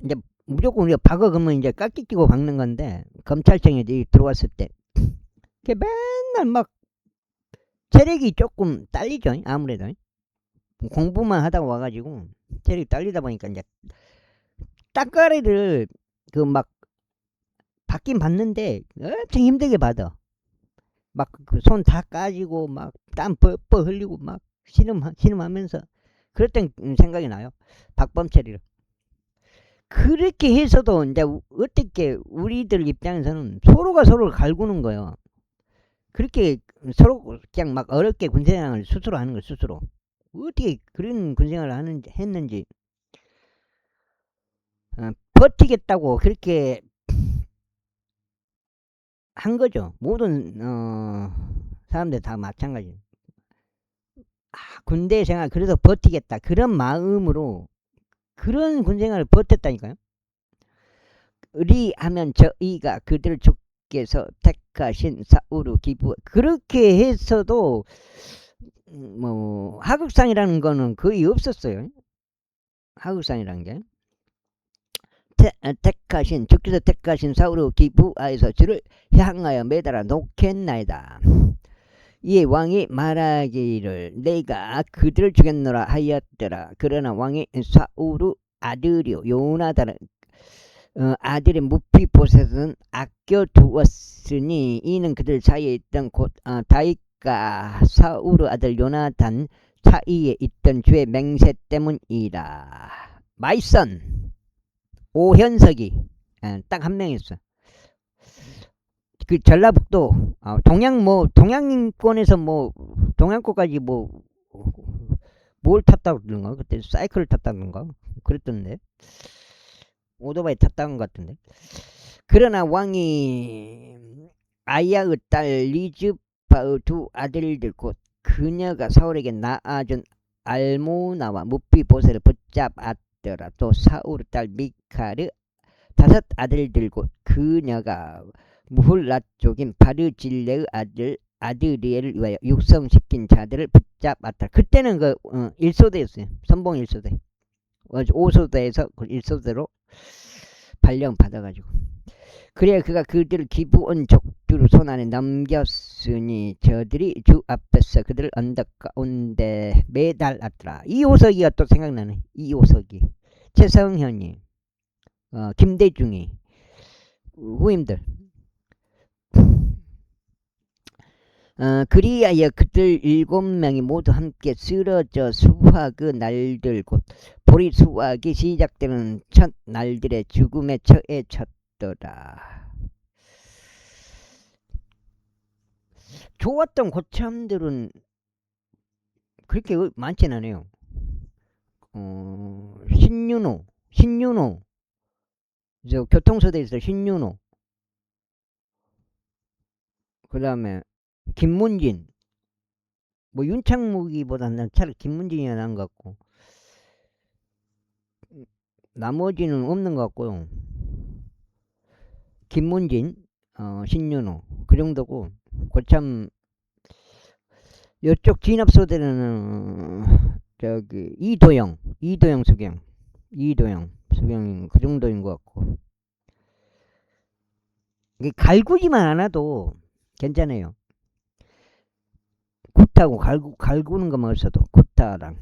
이제 무조건 우리가 박어 그러면 이제 깍지 끼고 박는 건데 검찰청에 들어왔을 때 걔 맨날 막 체력이 조금 딸리죠. 아무래도 공부만 하다가 와가지고 체력이 딸리다 보니까 이제 따까리를 그 막 받긴 받는데 엄청 힘들게 받아. 막 손 다 까지고 막 땀 뻘뻘 흘리고 막 신음하면서 그럴 땐 생각이 나요. 박범철이를. 그렇게 해서도 이제 어떻게 우리들 입장에서는 서로가 서로를 갈구는 거예요. 그렇게 서로 그냥 막 어렵게 군생활을 스스로 하는 거 스스로. 어떻게 그런 군생활을 했는지 버티겠다고 그렇게 한 거죠. 모든 사람들 다 마찬가지. 군대 생활 그래서 버티겠다 그런 마음으로 그런 군생활을 버텼다니까요. 의리하면 저희가 그들 주께서 택하신 사우루 기부 그렇게 해서도 뭐 하극상이라는 거는 거의 없었어요. 하극상이라는 게 택하신 주께서 택하신 사우루 기부하여서 주를 향하여 매달아 놓겠나이다. 이에 왕이 말하기를 내가 그들을 죽였노라 하였더라. 그러나 왕이 사우루 아들이요 요나단은 아들의 무피보셋은 아껴두었으니 이는 그들 사이에 있던 곧 다윗과 사우르 아들 요나단 사이에 있던 주의 맹세 때문이라. 마이선 오현석이 딱 한 명이었어. 그 전라북도 동양권에서 뭐 동양권까지 뭐 뭘 탔다고 그러는가 그때 사이클을 탔다던가 그랬던데 오토바이 탔다는 것 같은데. 그러나 왕이 아야의 딸 리즈파의 두 아들들 곧 그녀가 사울에게 낳아준 알모나와 무피보셋을 붙잡았더라. 또 사울의 딸 미칼의 5 아들들 곧 그녀가 무훌라 쪽인 바르질레의 아들 아드리엘을 위하여 육성시킨 자들을 붙잡았다. 그때는 그 1소대였어요. 선봉 1소대. 5소대에서 1소대로 발령 받아가지고 그래야 그가 그들을 기부온 족주로 손안에 넘겼으니 저들이 주 앞에서 그들을 언덕 가운데 매달았더라. 이호석이가 또 생각나네. 이호석이 최성현이 김대중이 후임들 그리하여 그들 7명이 모두 함께 쓰러져 수확의 날들 곧 보리 수확이 시작되는 첫 날들의 죽음에 처해졌더라. 좋았던 고참들은 그렇게 많지는 않아요. 신윤호 저 교통소대에서 신윤호 그 다음에 김문진 뭐 윤창무기보다는 차라리 김문진이 나은 것 같고 나머지는 없는 것 같고요. 김문진 신윤호 그 정도고 고참 이쪽 진압소대는 저기 이도영 수경 그 정도인 것 같고 이게 갈구지만 않아도 괜찮아요. 굿하고 갈구는 것만 없어도 굿하랑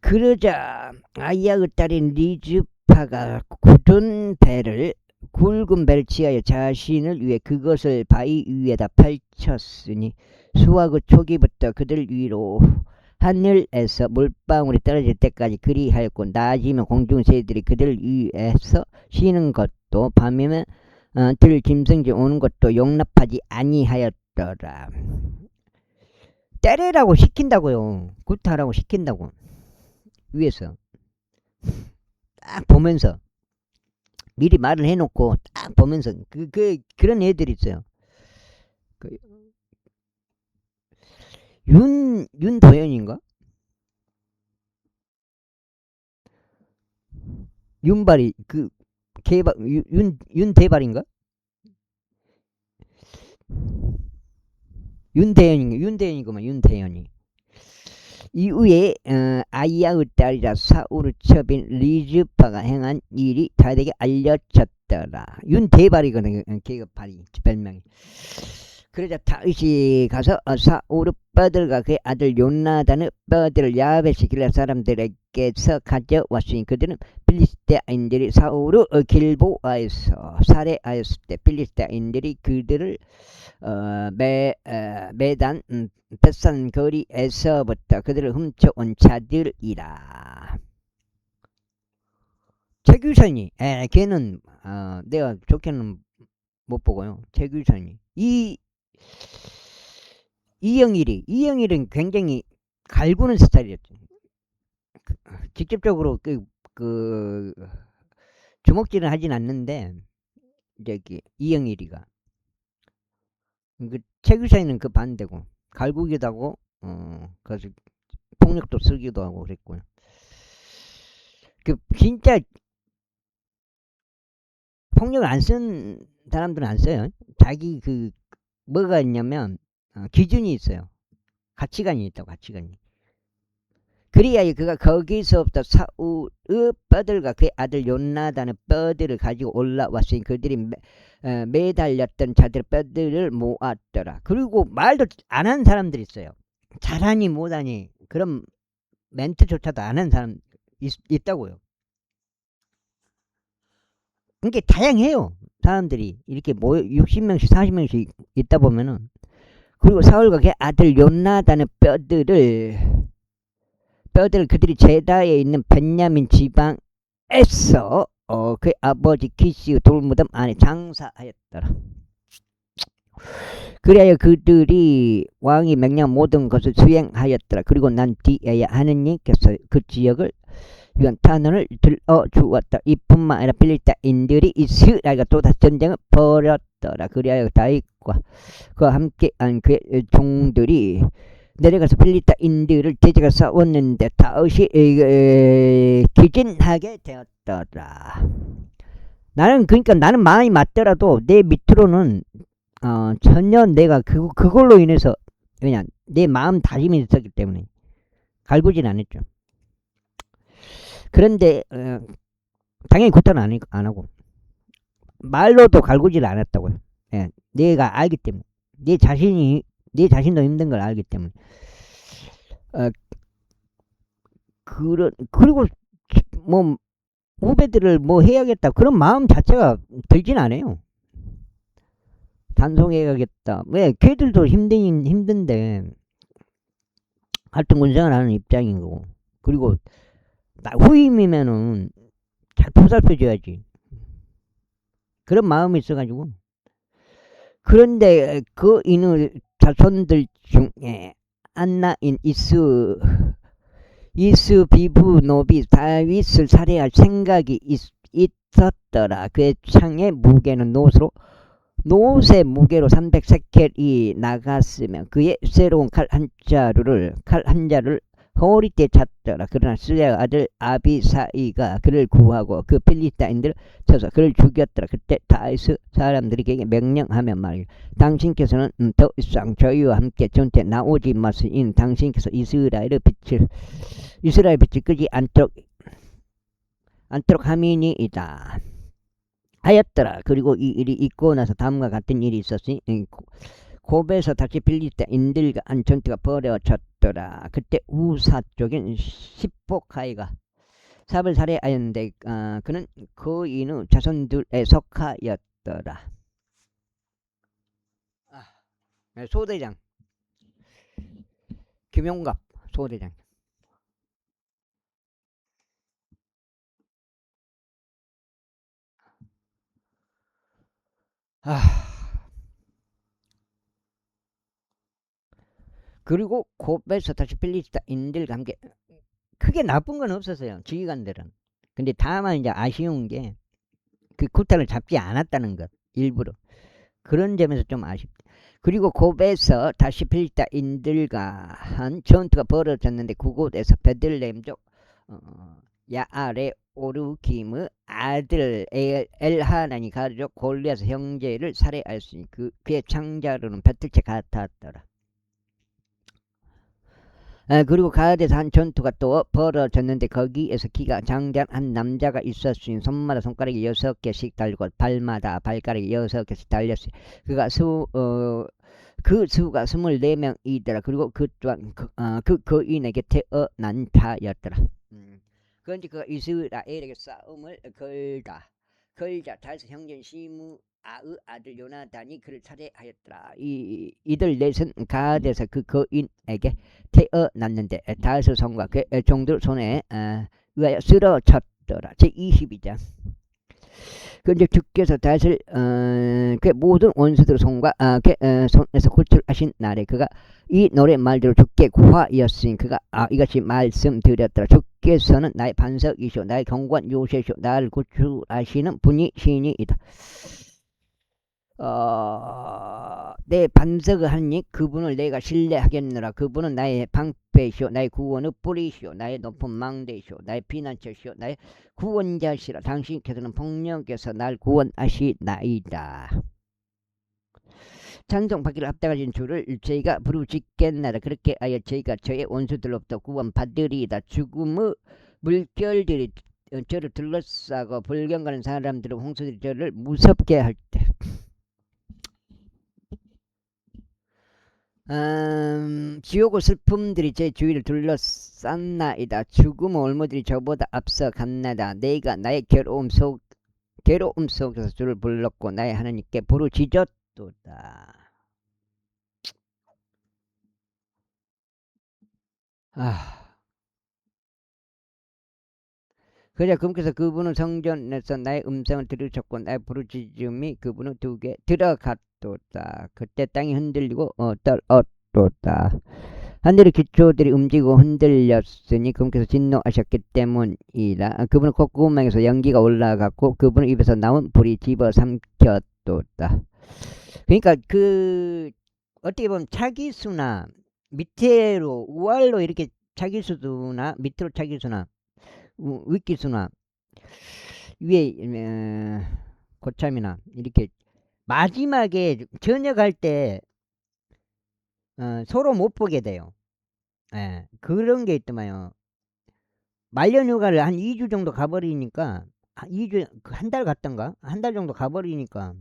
그러자 아이야의 딸인 리즈파가 굳은 배를 굵은 배를 취하여 자신을 위해 그것을 바위 위에다 펼쳤으니 수확의 초기부터 그들 위로 하늘에서 물방울이 떨어질 때까지 그리하였고 낮이면 공중새들이 그들 위에서 쉬는 것도 밤이면 들 짐승들이 오는 것도 용납하지 아니하였더라. 때리라고 시킨다고요. 구타라고 시킨다고. 위에서 딱 보면서 미리 말을 해놓고 딱 보면서 그런 애들이 있어요. 그 윤도현인가? 윤발이 그 개발 윤대발인가? 윤대현이구만 윤대현이. 이후에 아이야의 딸이라 사울의 첩인 리즈파가 행한 일이 다에게 알려졌더라. 윤대발이거든. 걔가 발이 별명이. 그러자 다윗이 가서 사울의 뼈들과 그의 아들 요나단의 뼈들을 야베시 길라 사람들에게서 가져왔으니 그들은 필리스테인들이 사울의 길보아에서 살해하였을 때 필리스테인들이 그들을 매단 뱃산 거리에서부터 그들을 훔쳐온 자들이라. 최규선이 걔는 내가 좋게는 못 보고요. 최규선이 이영일은 굉장히 갈구는 스타일이었죠. 직접적으로 그 주먹질은 하진 않는데 저기 이영일이가 그 최규선이는 그 반대고 갈구기도 하고 그래서 폭력도 쓰기도 하고 그랬고요. 그 진짜 폭력을 안 쓴 사람들은 안 써요. 자기 뭐가 있냐면 기준이 있어요. 가치관이 있다고. 가치관이. 그래야 그가 거기서부터 사울의 뼈들과 그의 아들 요나단의 뼈들을 가지고 올라왔으니 그들이 매달렸던 자들의 뼈들을 모았더라. 그리고 말도 안 하는 사람들이 있어요. 잘하니 못하니 그런 멘트조차도 안 하는 사람 있다고요. 그러니까 다양해요. 사람들이 이렇게 60명씩 40명씩 있다 보면은. 그리고 사울과 그의 아들 요나단의 뼈들을 그들이 제다에 있는 벤야민 지방에서 그의 아버지 기시의 돌무덤 안에 장사하였더라. 그래야 그들이 왕이 명령 모든 것을 수행하였더라. 그리고 난 뒤에야 하느님께서 그 지역을 위한 탄원을 들어주었다. 이뿐만 아니라 필리스타인들이 이스라엘과 또다시 전쟁을 벌였더라. 그리하여 다윗과 그와 함께한 그의 종들이 내려가서 필리스타인들을 대적해 싸웠는데 다윗이 기진하게 되었더라. 나는 마음이 맞더라도 내 밑으로는 전혀 내가 그걸로 인해서 그냥 내 마음 다짐이 있었기 때문에 갈구진 않았죠. 그런데 당연히 구타는 안 하고 말로도 갈구질 않았다고요. 예, 내가 알기 때문에 내 자신도 힘든 걸 알기 때문에 그리고 뭐 후배들을 뭐 해야겠다 그런 마음 자체가 들진 않아요. 단속해야겠다. 왜 걔들도 힘든데 하여튼 군생을 하는 입장인 거고. 그리고 후임이면은 잘 보살펴줘야지. 그런 마음이 있어가지고. 그런데 그 이는 자손들 중에 안나인 이스 비브노비 다윗을 살해할 생각이 있었더라. 그의 창의 무게는 노새 무게로 300세켈이 나갔으며 그의 새로운 칼 한 자루를 허리띠에 찼더라. 그러나 스레의 아들 아비사이가 그를 구하고 그 필리스타인들을 쳐서 그를 죽였더라. 그때 다윗의 사람들이 그에게 명령하며 말이야. 당신께서는 더 이상 저희와 함께 전투에 나오지 마시니 당신께서 이스라엘 빛을 끄지 않도록 함이니이다. 하였더라. 그리고 이 일이 있고 나서 다음과 같은 일이 있었으니 고베에서 다시 필리스타인들과 한 전투가 벌어졌더라. 그때 우사 쪽인 십복하이가 삽을 살해하였는데 그는 거인의 자손들에 속하였더라. 소대장 김용갑 소대장. 그리고 곱에서 다시 필리스타인들과 함께 크게 나쁜 건 없었어요. 지휘관들은. 근데 다만 이제 아쉬운 게 그 쿠타를 잡지 않았다는 것. 일부러. 그런 점에서 좀 아쉽다. 그리고 곱에서 다시 필리스타인들과 한 전투가 벌어졌는데 그곳에서 베들레헴족 야알의 오르김의 아들 엘하난이 가족 골리앗 형제를 살해하였으니 그의 창자로는 벼틀째 같았더라. 그리고 가드에서 한 전투가 또 벌어졌는데 거기에서 키가 장대한 한 남자가 있었으니 손마다 손가락이 6개씩 달리고 발마다 발가락이 6개씩 달렸으니 그 수가 24명이더라. 그리고 그 또한 그 거인에게 태어난 자였더라. 그런데 그 이스라엘에게 싸움을 걸자 다섯 형제 시므아의 아들 요나단이 그를 살해하였더라. 이들 넷은 가드에서 그 거인에게 태어났는데 다섯 성과 그 종들 손에 의하여 쓰러졌더라. 제22장. 근데 주께서 다윗을 그 모든 원수들 손과 손에서 구출하신 날에 그가 이 노래 말대로 주께 구하였으니 그가 이같이 말씀드렸더라. 주께서는 나의 반석이시오 나의 견고한 요새시오 나를 구출하시는 분이시니이다. 내 반석을 하니 그분을 내가 신뢰하겠노라. 그분은 나의 방패시오 나의 구원의 뿌리시오 나의 높은 망대시오 나의 피난처시오 나의 구원자시라. 당신께서는 폭력에서 날 구원하시나이다. 찬송받기를 합당하신 주를 저희가 부르짖겠나이다. 그렇게 하여 저희가 저의 원수들로부터 구원받으리이다. 죽음의 물결들이 저를 둘러싸고 불경가는 사람들은 홍수들이 저를 무섭게 할 때 지옥의 슬픔들이 제 주위를 둘러쌌나이다. 죽음의 올무들이 저보다 앞서 갔나이다. 내가 나의 괴로움 속에서 주를 불렀고 나의 하나님께 부르짖었도다. 그래 그분께서 그분은 성전에서 나의 음성을 들으셨고 나의 부르짖음이 그분의 두개 들어갔도다. 그때 땅이 흔들리고 떨었도다. 하늘의 기초들이 움직이고 흔들렸으니 그분께서 진노하셨기 때문이라. 그분은 콧구멍에서 연기가 올라갔고 그분의 입에서 나온 불이 집어삼켰도다. 그러니까 어떻게 보면 차기수나 밑으로 우알로 이렇게 차기수나 밑으로 차기수나 윗기수나 위에 고참이나 이렇게 마지막에 전역할 때 서로 못 보게 돼요. 그런 게 있더만요. 말년휴가를 한 2주 정도 가버리니까 2주 한 달 갔던가 한 달 정도 가버리니까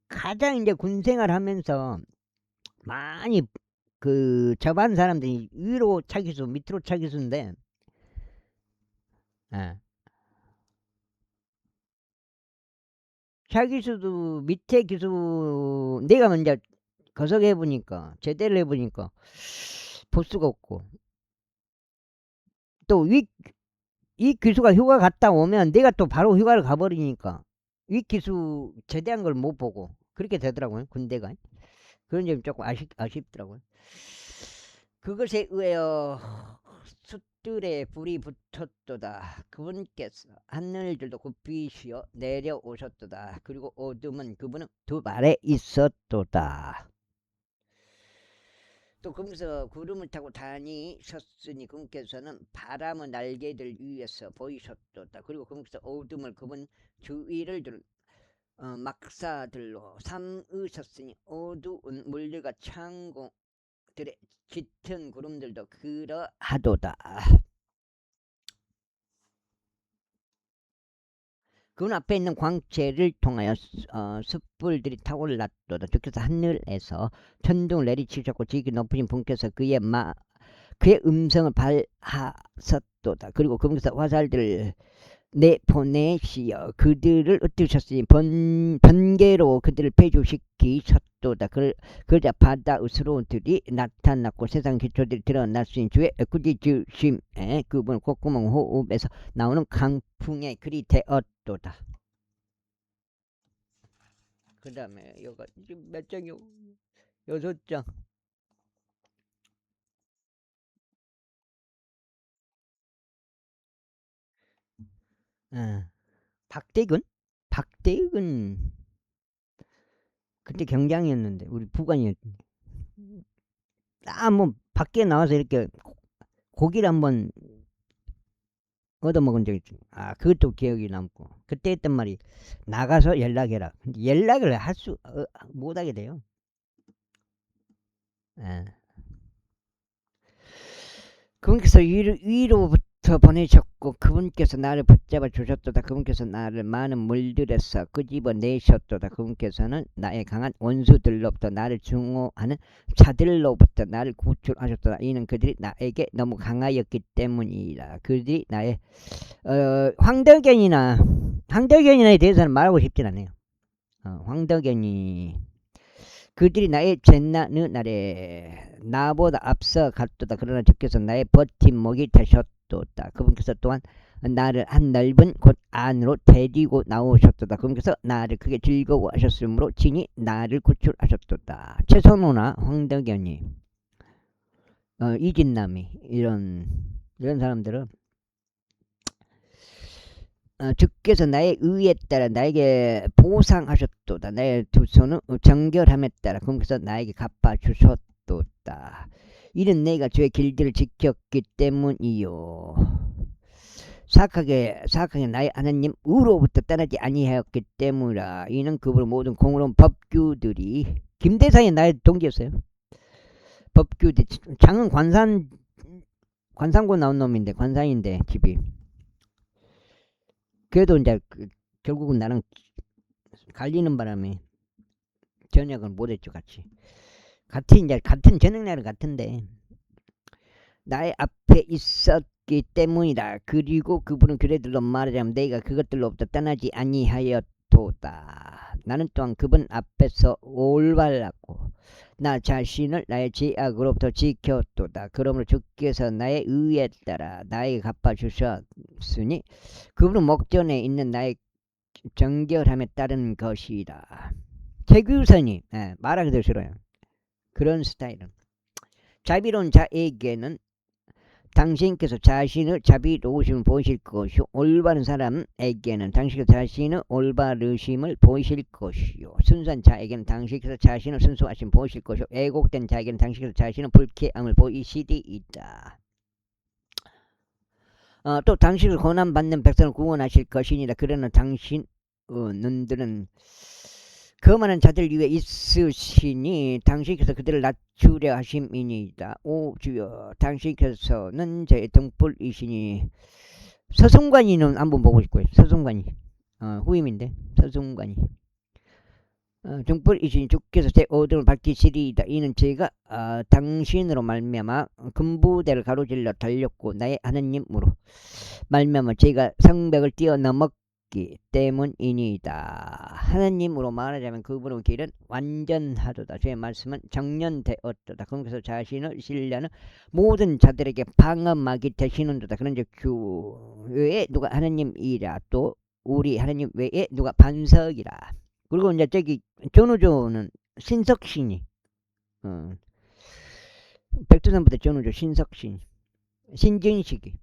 가장 이제 군생활 하면서 많이 접한 사람들이 위로 차기수 밑으로 차기수인데 차기수도 밑에 기수 내가 먼저 거석해보니까 제대로 해보니까 볼 수가 없고 또 이 기수가 휴가 갔다 오면 내가 또 바로 휴가를 가버리니까 위 기수 제대한 걸 못 보고 그렇게 되더라고요. 군대가. 그런 점이 조금 아쉽더라고요. 그것에 의하여 숫들에 불이 붙었도다. 그분께서 하늘들도 굽히시어 내려오셨도다. 그리고 어둠은 그분은 두 발에 있었도다. 또 그러면서 구름을 타고 다니셨으니 그분께서는 바람의 날개들 위에서 보이셨도다. 그리고 그분께서 어둠을 그분 주위를 막사들로 삼으셨으니 어두운 물들과 창공들의 짙은 구름들도 그러하도다. 그분 앞에 있는 광채를 통하여 숯불들이 타올랐도다. 주께서 하늘에서 천둥을 내리치셨고 지극히 높으신 분께서 그의 음성을 발하셨도다. 그리고 그분께서 화살들을 내보내시어 그들을 흩으셨으니 번개로 그들을 폐조시키셨도다. 그러자 바다의 수로들이 나타났고 세상 기초들이 드러났으니 주의 꾸짖으심에 그분 콧구멍 호흡에서 나오는 강풍에 그리 되었도다. 그 다음에 여기 몇 장이요? 6장. 박대근? 박대근 그때 경장이었는데 우리 부관이었는데 뭐 밖에 나와서 이렇게 고기를 한번 얻어먹은 적이 있죠. 그것도 기억이 남고 그때 했던 말이 나가서 연락해라. 근데 연락을 못하게 돼요. 그분께서 위로부터 보내셨고 그분께서 나를 붙잡아 주셨도다. 그분께서 나를 많은 물들에서 끄집어내셨도다. 그분께서는 나의 강한 원수들로부터 나를 증오하는 자들로부터 나를 구출하셨도다. 이는 그들이 나에게 너무 강하였기 때문이라. 그들이 나의 황덕연에 대해서는 말하고 싶진 않아요. 황덕연이 그들이 나의 젠나느 날에 나보다 앞서 갔도다. 그러나 주께서 나의 버팀목이 되셨도다. 그분께서 또한 나를 한 넓은 곳 안으로 데리고 나오셨도다. 그분께서 나를 크게 즐거워하셨으므로 친히 나를 구출하셨도다. 최선호나 황덕연이 이진남이 이런 사람들은 주께서 나의 의에 따라 나에게 보상하셨도다. 나의 두 손은 정결함에 따라 그분께서 나에게 갚아주셨도다. 이는 내가 주의 길들을 지켰기 때문이요. 사악하게 나의 하나님 의로부터 떠나지 아니하였기 때문이라. 이는 그분의 모든 공의로운 법규들이 김대상이 나의 동기였어요. 법규들 장은 관산고 나온 놈인데 관산인데 집이 그래도 이제 결국은 나랑 갈리는 바람에 전역을 못했죠. 같은 전역날은 같은데 나의 앞에 있었기 때문이다. 그리고 그분은 그래들로 말하자면 내가 그것들로부터 떠나지 아니하였도다. 나는 또한 그분 앞에서 올바랐고 나 자신을 나의 죄악으로부터 지켰도다. 그러므로 주께서 나의 의에 따라 나에게 갚아주셨으니 그분은 목전에 있는 나의 정결함에 따른 것이다. 최규선이 말하기 더 싫어요. 그런 스타일은 자비로운 자에게는 당신께서 자신의 자비로우심을 보이실 것이요 올바른 사람에게는 당신께서 자신의 올바르심을 보이실 것이요 순수한 자에게는 당신께서 자신의 순수하심을 보이실 것이요 애곡된 자에게는 당신께서 자신의 불쾌함을 보이시리이다. 또 당신을 고난받는 백성을 구원하실 것이니라. 그러나 당신들은 거만한 자들 위에 있으시니 당신께서 그들을 낮추려 하심이니이다. 오 주여, 당신께서는 제 등불이시니. 서승관이는 한번 보고 싶고요. 서승관이 후임인데 서승관이 등불이시니 주께서 제 어둠을 밝히시리이다. 이는 제가 당신으로 말미암아 금부대를 가로질러 달렸고 나의 하느님으로 말미암아 제가 성벽을 뛰어넘었기 때문이니이다. 하느님으로 말하자면 그분의 길은 완전하도다. 제 말씀은 정년되었도다. 그러면서 자신을 신뢰하는 모든 자들에게 방어막이 되시는도다. 그런즉 주 외에 누가 하느님이라 또 우리 하느님 외에 누가 반석이라. 그리고 이제 저기 전우조는 신석신이 백두산부터 전우조 신석신 신진식이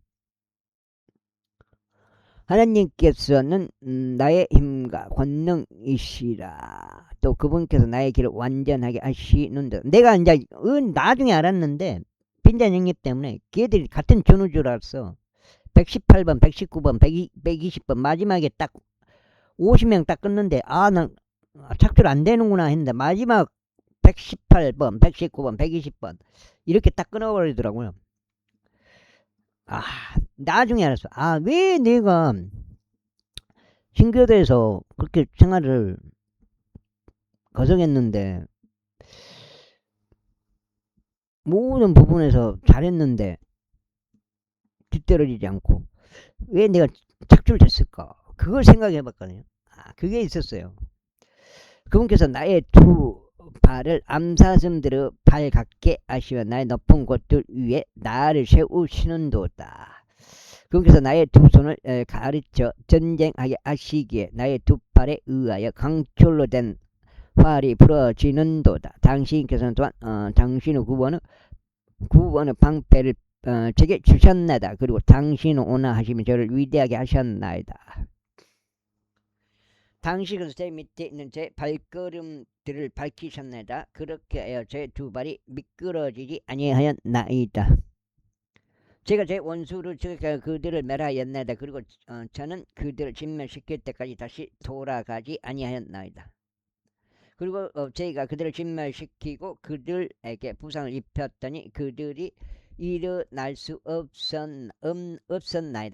하나님께서는 나의 힘과 권능이시라. 또 그분께서 나의 길을 완전하게 하시는데 내가 이제 나중에 알았는데 빈잔 영입 때문에 걔들이 같은 전우조라서 118번 119번 120번 마지막에 딱 50명 딱 끊는데 난 착출 안 되는구나 했는데 마지막 118번 119번 120번 이렇게 딱 끊어버리더라고요. 나중에 알았어. 왜 내가 신교도에서 그렇게 생활을 거성했는데 모든 부분에서 잘했는데 뒤떨어지지 않고 왜 내가 착출됐을까? 그걸 생각해 봤거든요. 그게 있었어요. 그분께서 나의 두 발을 암사슴들의 발 같게 하시며 나의 높은 곳들 위에 나를 세우시는도다. 그분께서 나의 두 손을 가르쳐 전쟁하게 하시기에 나의 두 팔에 의하여 강철로 된 활이 부러지는도다. 당신께서는 또한 당신의 구원의 방패를 제게 주셨나이다. 그리고 당신은 오나 하시면 저를 위대하게 하셨나이다. 당신은 제 밑에 있는 제 발걸음들을 밝히셨나이다. 그렇게 하여 제 두 발이 미끄러지지 아니하였나이다. 제가 제 원수를 제가 그들을 멸하였나이다. 그리고 저는 그들을 진멸시킬 때까지 다시 돌아가지 아니하였나이다. 그리고 저희가 그들을 진멸시키고 그들에게 부상을 입혔더니 그들이 일어날 수 없었나이다.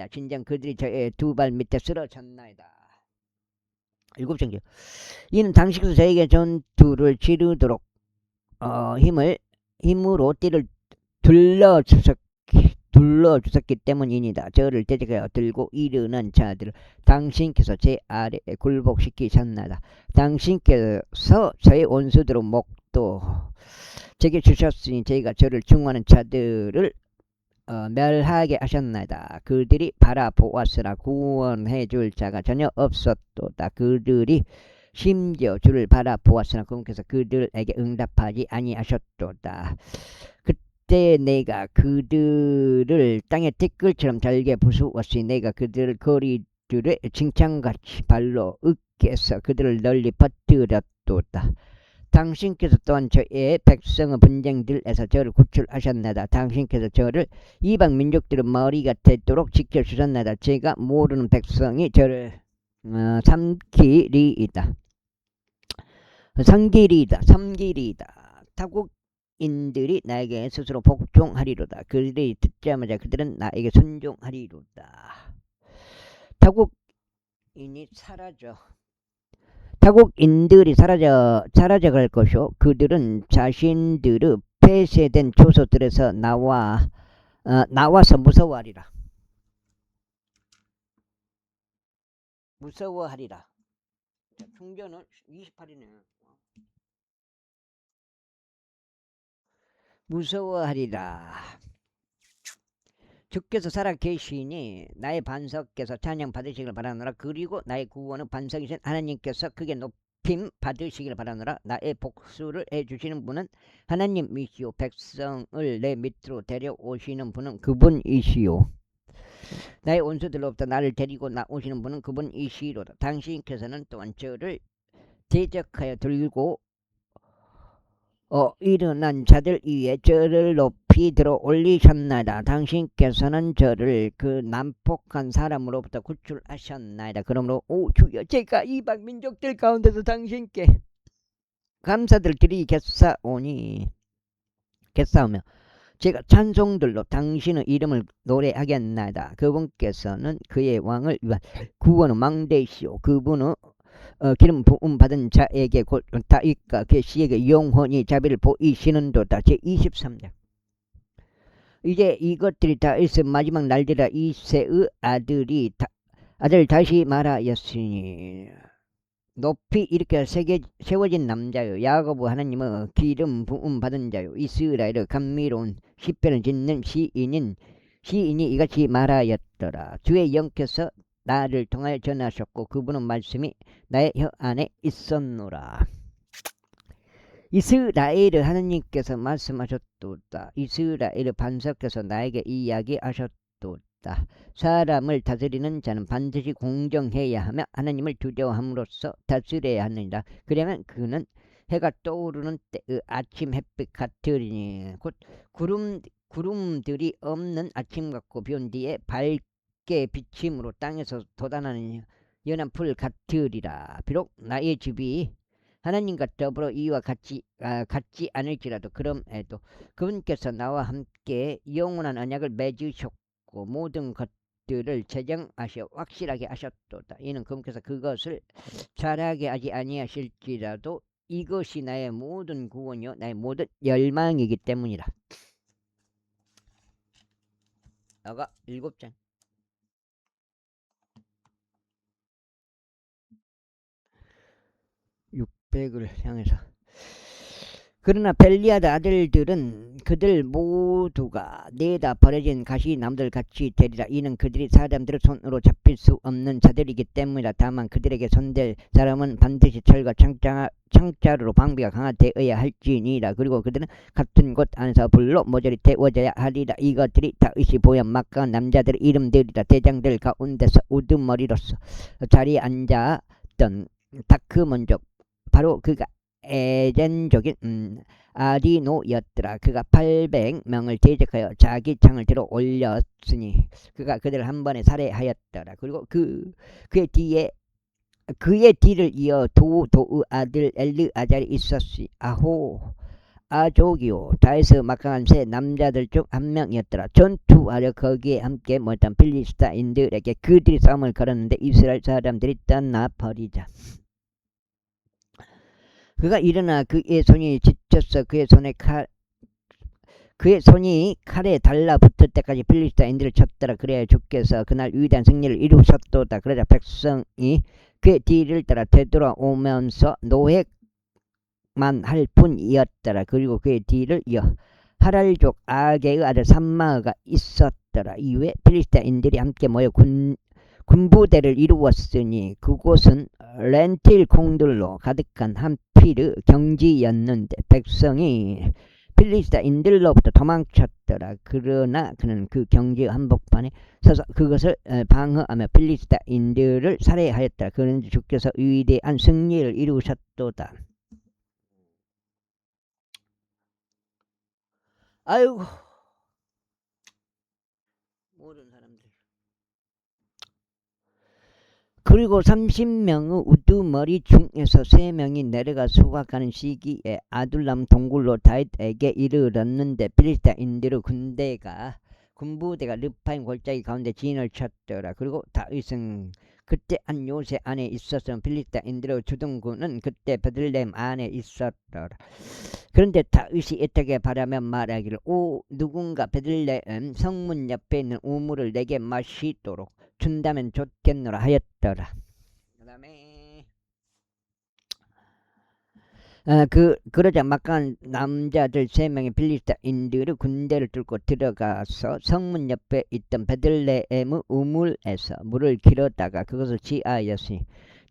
진정 그들이 저의 두 발 밑에 쓰러졌나이다. 일곱 정지. 이는 당시에서 저에게 전투를 치르도록 힘으로 띠를 둘러주셨기 때문이니다. 저를 대적하여 들고 일어난 자들을 당신께서 제 아래에 굴복시키셨나이다. 당신께서 저의 원수들의 목도 제게 주셨으니 저희가 저를 증오하는 자들을 멸하게 하셨나이다. 그들이 바라보았으나 구원해 줄 자가 전혀 없었도다. 그들이 심지어 주를 바라보았으나 그분께서 그들에게 응답하지 아니하셨도다. 그때 내가 그들을 땅의 티끌처럼 잘게 부수었으니 내가 그들을 거리들의 칭찬같이 발로 으깨서 그들을 널리 퍼뜨렸도다. 당신께서 또한 저의 백성의 분쟁들에서 저를 구출하셨나이다. 당신께서 저를 이방 민족들의 머리가 되도록 지켜주셨나이다. 제가 모르는 백성이 저를 삼키리이다. 타국인들이 나에게 스스로 복종하리로다. 그들이 듣자마자 그들은 나에게 순종하리로다. 타국인이 사라져. 타국인들이 사라져갈 것이요. 그들은 자신들의 폐쇄된 초소들에서 나와서 무서워하리라. 충전은 28이네. 무서워하리라. 주께서 살아계시니 나의 반석께서 찬양 받으시길 바라노라. 그리고 나의 구원의 반석이신 하나님께서 크게 높임 받으시길 바라노라. 나의 복수를 해주시는 분은 하나님이시오. 백성을 내 밑으로 데려오시는 분은 그분이시오. 나의 원수들로부터 나를 데리고 나오시는 분은 그분이시로다. 당신께서는 또한 저를 대적하여 들고 일어난 자들 위에 저를 높이 들어 올리셨나이다. 당신께서는 저를 그 난폭한 사람으로부터 구출하셨나이다. 그러므로 오 주여, 제가 이방 민족들 가운데서 당신께 감사들 드리겠사오며 제가 찬송들로 당신의 이름을 노래하겠나이다. 그분께서는 그의 왕을 위한 구원의 망대시오. 그분의 기름 부음 받은 자에게 곧 다윗과 그 씨에게 영원히 자비를 보이시는도다. 제23장. 이제 이것들이 다윗의 마지막 날들이라. 이새의 아들 다시 말하였으니 높이 이렇게 세워진 남자요, 야고보 하나님의 기름 부음 받은 자요, 이스라엘의 감미로운 시편을 짓는 시인이 이같이 말하였더라. 주의 영께서 나를 통하여 전하셨고 그분의 말씀이 나의 혀 안에 있었노라. 이스라엘의 하나님께서 말씀하셨도다. 이스라엘의 반석께서 나에게 이야기하셨도다. 사람을 다스리는 자는 반드시 공정해야 하며 하나님을 두려워함으로써 다스려야 하느니라. 그러면 그는 해가 떠오르는 때의 아침 햇빛 같으리니 곧 구름들이 없는 아침 같고 비온 뒤에 밝게 비침으로 땅에서 돋아나는 연한 풀 같으리라. 비록 나의 집이 하나님과 더불어 이와 같지 않을지라도 그럼에도 그분께서 나와 함께 영원한 언약을 맺으셨고 모든 것들을 제정하시어 확실하게 하셨도다. 이는 그분께서 그것을 잘하게 하지 아니하실지라도 이것이 나의 모든 구원이요 나의 모든 열망이기 때문이라. 나가 7장. 백을 향해서 그러나 벨리아드 아들들은 그들 모두가 내다 버려진 가시 남들 같이 되리라. 이는 그들이 사람들의 손으로 잡힐 수 없는 자들이기 때문이라. 다만 그들에게 손댈 사람은 반드시 철과 창자루로 방비가 강화되어야 할지니라. 그리고 그들은 같은 곳 안에서 불로 모조리 태워져야 하리라. 이것들이 다윗이 보여 막강한 남자들의 이름들이라. 대장들 가운데서 우두머리로서 자리에 앉았던 다크먼족, 바로 그가 에덴족인 아디노였더라. 그가 800명을 대적하여 자기 창을 들어 올렸으니 그가 그들을 한 번에 살해하였더라. 그리고 그의 뒤를 이어 도우의 아들 엘르아잘이 있었으니 아호 아족이요 다윗의 막강한 세 남자들 중 한 명이었더라. 전투하려 거기에 함께 모였던 필리스타인들에게 그들이 싸움을 걸었는데 이스라엘 사람들이 떠나버리자 그가 일어나 그의 손이 지쳤어. 그의 손이 칼에 달라붙을 때까지 필리스타인들을 쳤더라. 그래야 주께서 그날 위대한 승리를 이루셨도다. 그러자 백성이 그의 뒤를 따라 되돌아오면서 노획만 할 뿐이었더라. 그리고 그의 뒤를 이어 하랄족 아게의 아들 삼마가 있었더라. 이후에 필리스타인들이 함께 모여 군부대를 이루었으니 그곳은 렌틸 콩들로 가득한 한피르 경지였는데 백성이 필리스타인들로부터 도망쳤더라. 그러나 그는 그 경지 한복판에 서서 그것을 방어하며 필리스타인들을 살해하였더라. 그런지 주께서 위대한 승리를 이루셨도다. 아이고 모든 사람들. 그리고 30명의 우두머리 중에서 3명이 내려가 수확하는 시기에 아둘람 동굴로 다윗에게 이르렀는데 필리스타인들의 군부대가 르파임 골짜기 가운데 진을 쳤더라. 그리고 다윗은 그때 한 요새 안에 있었던 필리스타인들의 주둔군은 그때 베들레헴 안에 있었더라. 그런데 다윗이 애타게 바라며 말하기를 오 누군가 베들레헴 성문 옆에 있는 우물을 내게 마시도록 준다면 좋겠노라 하였더라. 그 다음에 그러자 막강한 남자들 3명의 필리스타인들의 군대를 뚫고 들어가서 성문 옆에 있던 베들레헴의 우물에서 물을 길었다가 그것을 취하였으니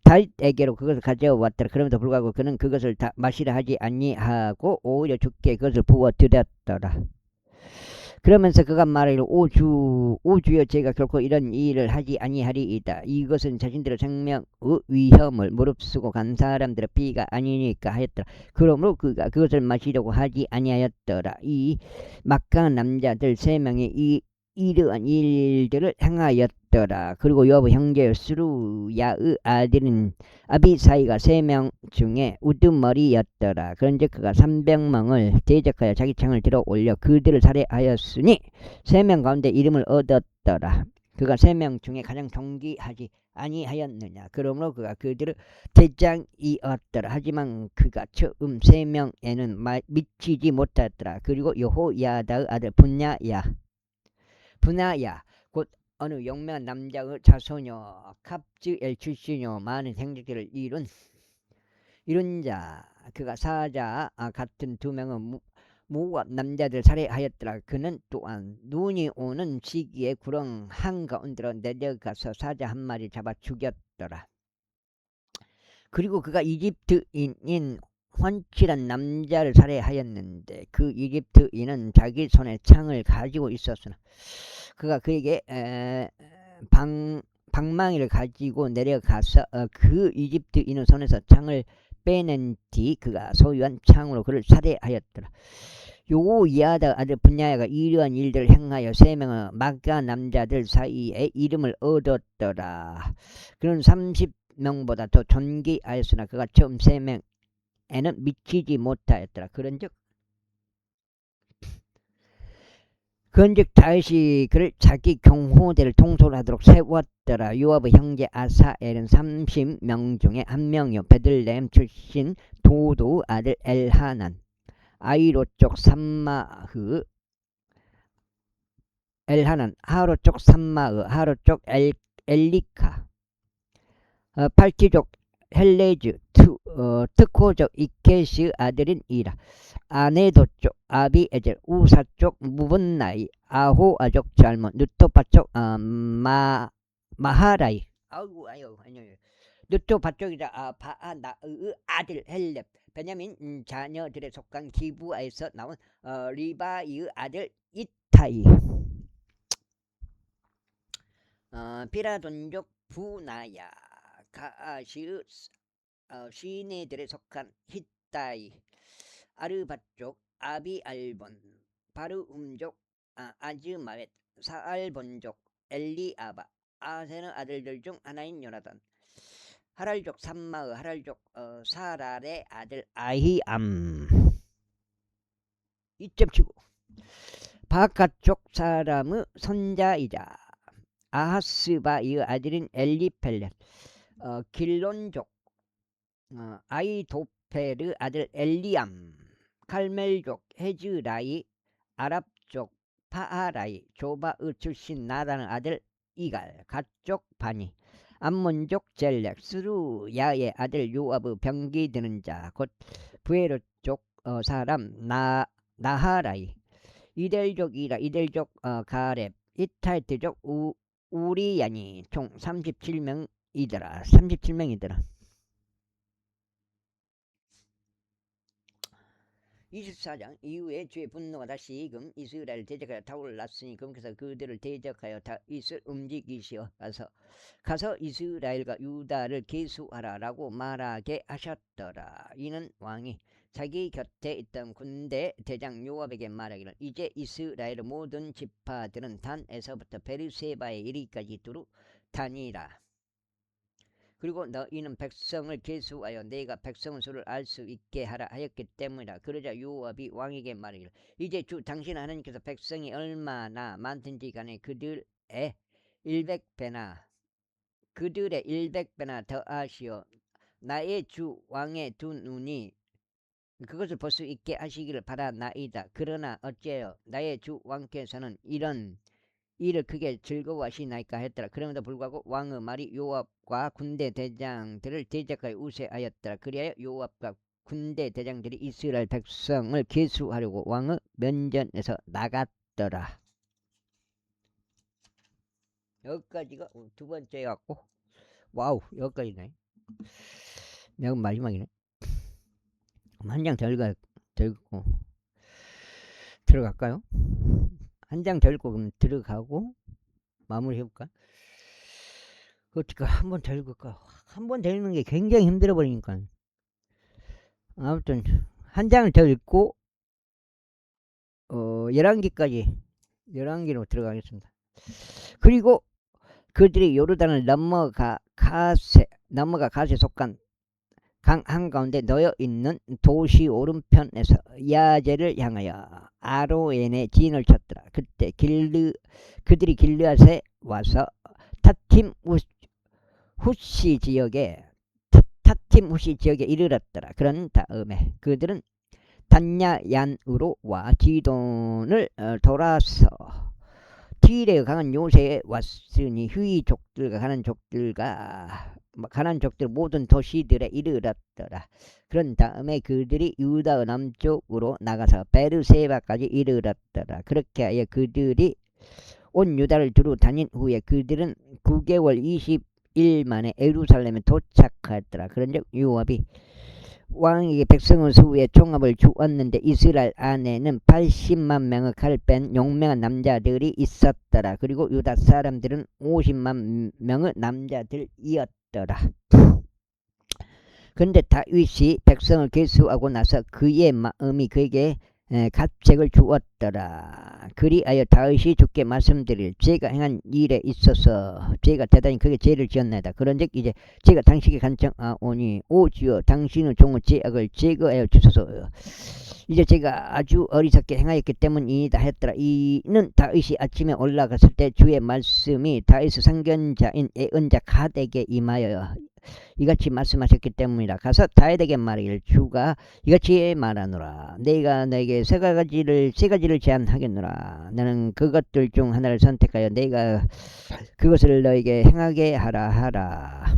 다윗에게로 그것을 가져왔더라. 그럼에도 불구하고 그는 그것을 다 마시라 하지 아니하고 오히려 주께 그것을 부어드렸더라. 그러면서 그가 말하기를 오 주여 제가 결코 이런 일을 하지 아니하리이다. 이것은 자신들의 생명의 위험을 무릅쓰고 간 사람들의 피가 아니니까 하였더라. 그러므로 그가 그것을 마시려고 하지 아니하였더라. 이 막강한 남자들 3명이 이러한 일들을 행하였더라. 그리고 요압의 형제 스루야의 아들인 아비사이가 3명 중에 우두머리였더라. 그런즉 그가 300명을 대적하여 자기 창을 들어 올려 그들을 살해하였으니 3명 가운데 이름을 얻었더라. 그가 3명 중에 가장 존귀하지 아니하였느냐. 그러므로 그가 그들의 대장이었더라. 하지만 그가 처음 3명에는 미치지 못했더라. 그리고 여호야다의 아들 분하야 곧 어느 용맹한 남자의 자손이요 갑즈엘 출신이요 많은 행적들을 이룬 자 그가 사자 같은 2명의 모압 남자들 살해하였더라. 그는 또한 눈이 오는 시기에 구렁 한가운데로 내려가서 사자 한 마리 잡아 죽였더라. 그리고 그가 이집트인인 환칠한 남자를 살해하였는데 그 이집트인은 자기 손에 창을 가지고 있었으나 그가 그에게 방망이를 가지고 내려가서 그 이집트인의 손에서 창을 빼낸 뒤 그가 소유한 창으로 그를 살해하였더라. 요야다 아들 분야가 이러한 일들을 행하여 3명의 막강한 남자들 사이에 이름을 얻었더라. 그는 30명보다 더 존귀하였으나 그가 처음 3명에는 미치지 못하였더라. 그런즉 다윗이 그를 자기 경호대를 통솔하도록 세웠더라. 요압의 형제 아사엘은 30명 중에 한 명이요 베들레헴 출신 도도 아들 엘하난, 아이로 쪽 삼마흐 엘하난, 하로 쪽 삼마흐, 하로 쪽 엘리카, 팔티족 헬레즈, 특호적 이케스 아들인 이라. 아네도 쪽 아비에젤 우사쪽 무분나이 아호아족 잘못 느토파쪽 마하라이 아유 아니요 느토파쪽이라 바아나의 아들 헬렙 베냐민 자녀들에 속한 기부아에서 나온 리바이의 아들 이타이 피라돈족 부나야 가아시의 시내들에 속한 히타이 아르바쪽 아비알본 바르움족 아즈마벳 사알본족 엘리아바 아세는 아들들 중 하나인 요나단 하랄족 삼마의 하랄족 사랄의 아들 아히암 이점 치고 바깥쪽 사람의 손자이자 아하스바의 아들인 엘리펠렛 길론족 아이도페르 아들 엘리암 칼멜족 헤즈라이 아랍족 파하라이 조바의 출신 나라는 아들 이갈 갓족 바니 암몬족 젤렉 스루야의 아들 요압의 병기 드는 자 곧 부에르족 사람 나하라이 이델족이라 이델족 가렙 이타이트족 우리야니 총 37명이더라 37명이더라 24장 이후에 주의 분노가 다시금 이스라엘 대적하여 타올랐으니 그께서 그들을 대적하여 다윗을 움직이시어 가서 이스라엘과 유다를 계수하라라고 말하게 하셨더라. 이는 왕이 자기 곁에 있던 군대 대장 요압에게 말하기를 이제 이스라엘의 모든 지파들은 단에서부터 베르세바에 이르기까지 두루 다니라. 그리고 너희는 백성을 계수하여 내가 백성의 수를 알 수 있게 하라 하였기 때문이라. 그러자 요압이 왕에게 말하기를 이제 주 당신 하나님께서 백성이 얼마나 많든지 간에 그들의 100배나 더하시어 나의 주 왕의 두 눈이 그것을 볼 수 있게 하시기를 바라나이다. 그러나 어째요 나의 주 왕께서는 이런 이를 크게 즐거워하시나이까 했더라. 그럼에도 불구하고 왕의 말이 요압과 군대 대장들을 대적하여 우세하였더라. 그리하여 요압과 군대 대장들이 이스라엘 백성을 계수하려고 왕의 면전에서 나갔더라. 여기까지가 두 번째 같고 와우 여기까지네. 내가 마지막이네. 한 장 더 읽고 들어갈까요? 한 장 더 읽고 그럼 들어가고 마무리 해볼까? 어떡하 한번 더 읽을까? 한 번 더 읽는 게 굉장히 힘들어 버리니까 아무튼 한 장을 더 읽고 11기까지 11기로 들어가겠습니다. 그리고 그들이 요르단을 넘어가 갓에 속한 강 한가운데 놓여 있는 도시 오른편에서 야제를 향하여 아로엔에 진을 쳤더라. 그때 그들이 길르앗에 와서 타팀 후시 지역에 이르렀더라. 그런 다음에 그들은 단야얀으로 와 지돈을 돌아서 티레의 강한 요새에 왔으니 휴이족들과 가난 족들 모든 도시들에 이르렀더라. 그런 다음에 그들이 유다의 남쪽으로 나가서 베르세바까지 이르렀더라. 그렇게 하여 그들이 온 유다를 두루 다닌 후에 그들은 9개월 20일 만에 예루살렘에 도착하였더라. 그런즉 요압이 왕에게 백성의 수의 종합을 주었는데 이스라엘 안에는 80만 명의 칼 뺀 용맹한 남자들이 있었더라. 그리고 유다 사람들은 50만 명의 남자들이었더라. 그런데 다윗이 백성을 계수하고 나서 그의 마음이 그에게 갑책을 주었더라. 그리하여 다윗이 주께 말씀드릴 제가 행한 일에 있어서 제가 대단히 크게 죄를 지었나이다. 그런즉 이제 제가 당신에게 간청하오니 오주여 당신의 종의 죄악을 제거하여 주소서. 이제 제가 아주 어리석게 행하였기 때문이다 했더라. 이는 다윗이 아침에 올라갔을 때 주의 말씀이 다윗의 상견자인 예언자 갓에게 임하여 이같이 말씀하셨기 때문이라. 가서 다윗에게 말하기를 주가 이같이 말하노라. 내가 너에게 세 가지를 제안하겠노라. 나는 그것들 중 하나를 선택하여 내가 그것을 너에게 행하게 하라.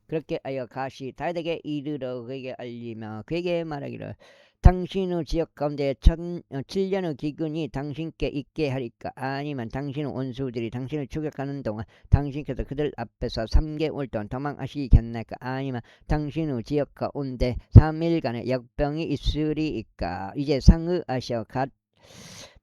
그렇게 하여 가시 다윗에게 이르러 그에게 알리며 그에게 말하기를 당신의 지역 가운데 7년의 기근이 당신께 있게 하리까 아니면 당신의 원수들이 당신을 추격하는 동안 당신께서 그들 앞에서 3개월 동안 도망하시겠나이까 아니면 당신의 지역 가운데 3일간의 역병이 있으리이까. 이제 상의하셔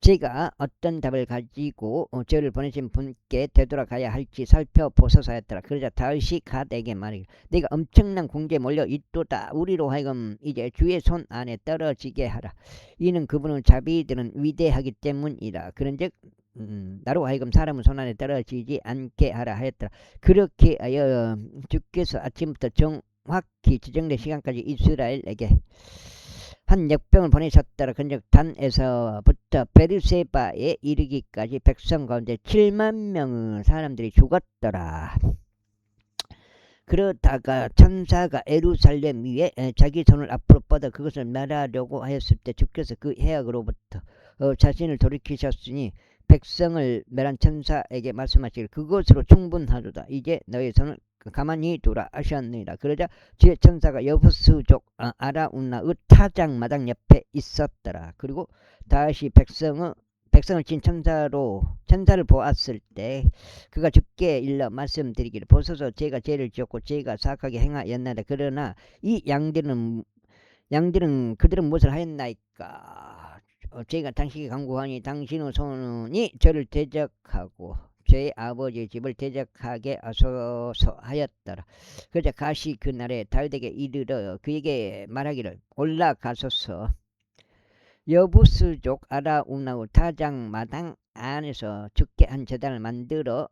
제가 어떤 답을 가지고 저를 보내신 분께 되돌아가야 할지 살펴보소서 했더라. 그러자 다윗이 갓에게 말하기를 내가 엄청난 공개에 몰려 있도다. 우리로 하여금 이제 주의 손 안에 떨어지게 하라. 이는 그분의 자비들은 위대하기 때문이라. 그런즉 나로 하여금 사람의 손 안에 떨어지지 않게 하라 하였더라. 그렇게 하여 주께서 아침부터 정확히 지정된 시간까지 이스라엘에게 한 역병을 보내셨더라. 근즉 단에서부터 베르세바에 이르기까지 백성 가운데 7만 명의 사람들이 죽었더라. 그러다가 천사가 예루살렘 위에 자기 손을 앞으로 뻗어 그것을 멸하려고 하였을 때 주께서 그 해악으로부터 자신을 돌이키셨으니 백성을 멸한 천사에게 말씀하시기를 그것으로 충분하도다. 이제 너의 손을 가만히 두라 하셨느니라. 그러자 주의 천사가 여부스족 아라운나의 타작마당 옆에 있었더라. 그리고 다시 백성을 친 천사를 보았을 때 그가 주께 일러 말씀드리기를 보소서 제가 죄를 지었고 제가 사악하게 행하였나이다. 그러나 이 양들은 그들은 무엇을 하였나이까. 제가 당신에게 간구하니 당신의 손이 저를 대적하고 제 아버지의 집을 대적하게 하소서 하였더라. 그러자 가시 그날에 다윗에게 이르러 그에게 말하기를 올라가소서 여부스족 아라운나의 타작마당 안에서 죽게 한 제단을 만들어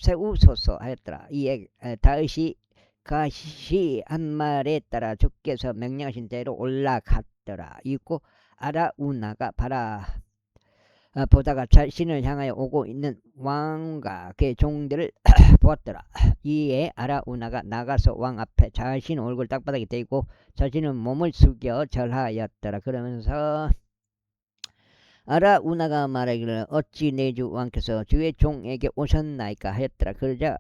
세우소서 하였더라. 이에 다윗이 가시 한 말에 따라 주께서 명령하신 대로 올라갔더라. 이고 아라우나가 보다가 자신을 향하여 오고 있는 왕과 그의 종들을 보았더라. 이에 아라우나가 나가서 왕 앞에 자신의 얼굴 땅바닥에 대고 자신의 몸을 숙여 절하였더라. 그러면서 아라우나가 말하기를 어찌 내 주 왕께서 주의 종에게 오셨나이까 하였더라. 그러자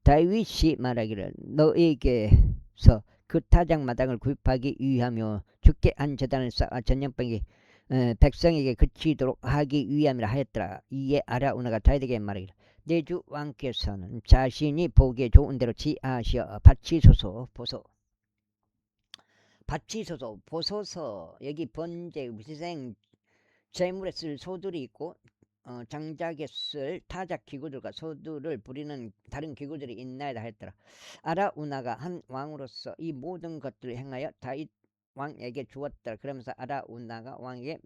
다윗이 말하기를 너에게서 그 타작마당을 구입하기 위하며 주께 한 제단을 쌓아 전염병이 백성에게 그치도록 하기 위함이라 하였더라. 이에 아라우나가 다윗에게 말하기를 내 주 왕께서는 자신이 보기에 좋은 대로 지하시어 바치소서 보소서. 여기 번제 희생 재물에 쓸 소들이 있고 장작에 쓸 타작 기구들과 소들을 부리는 다른 기구들이 있나이다 했더라. 아라우나가 한 왕으로서 이 모든 것들을 행하여 다윗 왕에게 주었더라. 그러면서 아라우나가 왕에게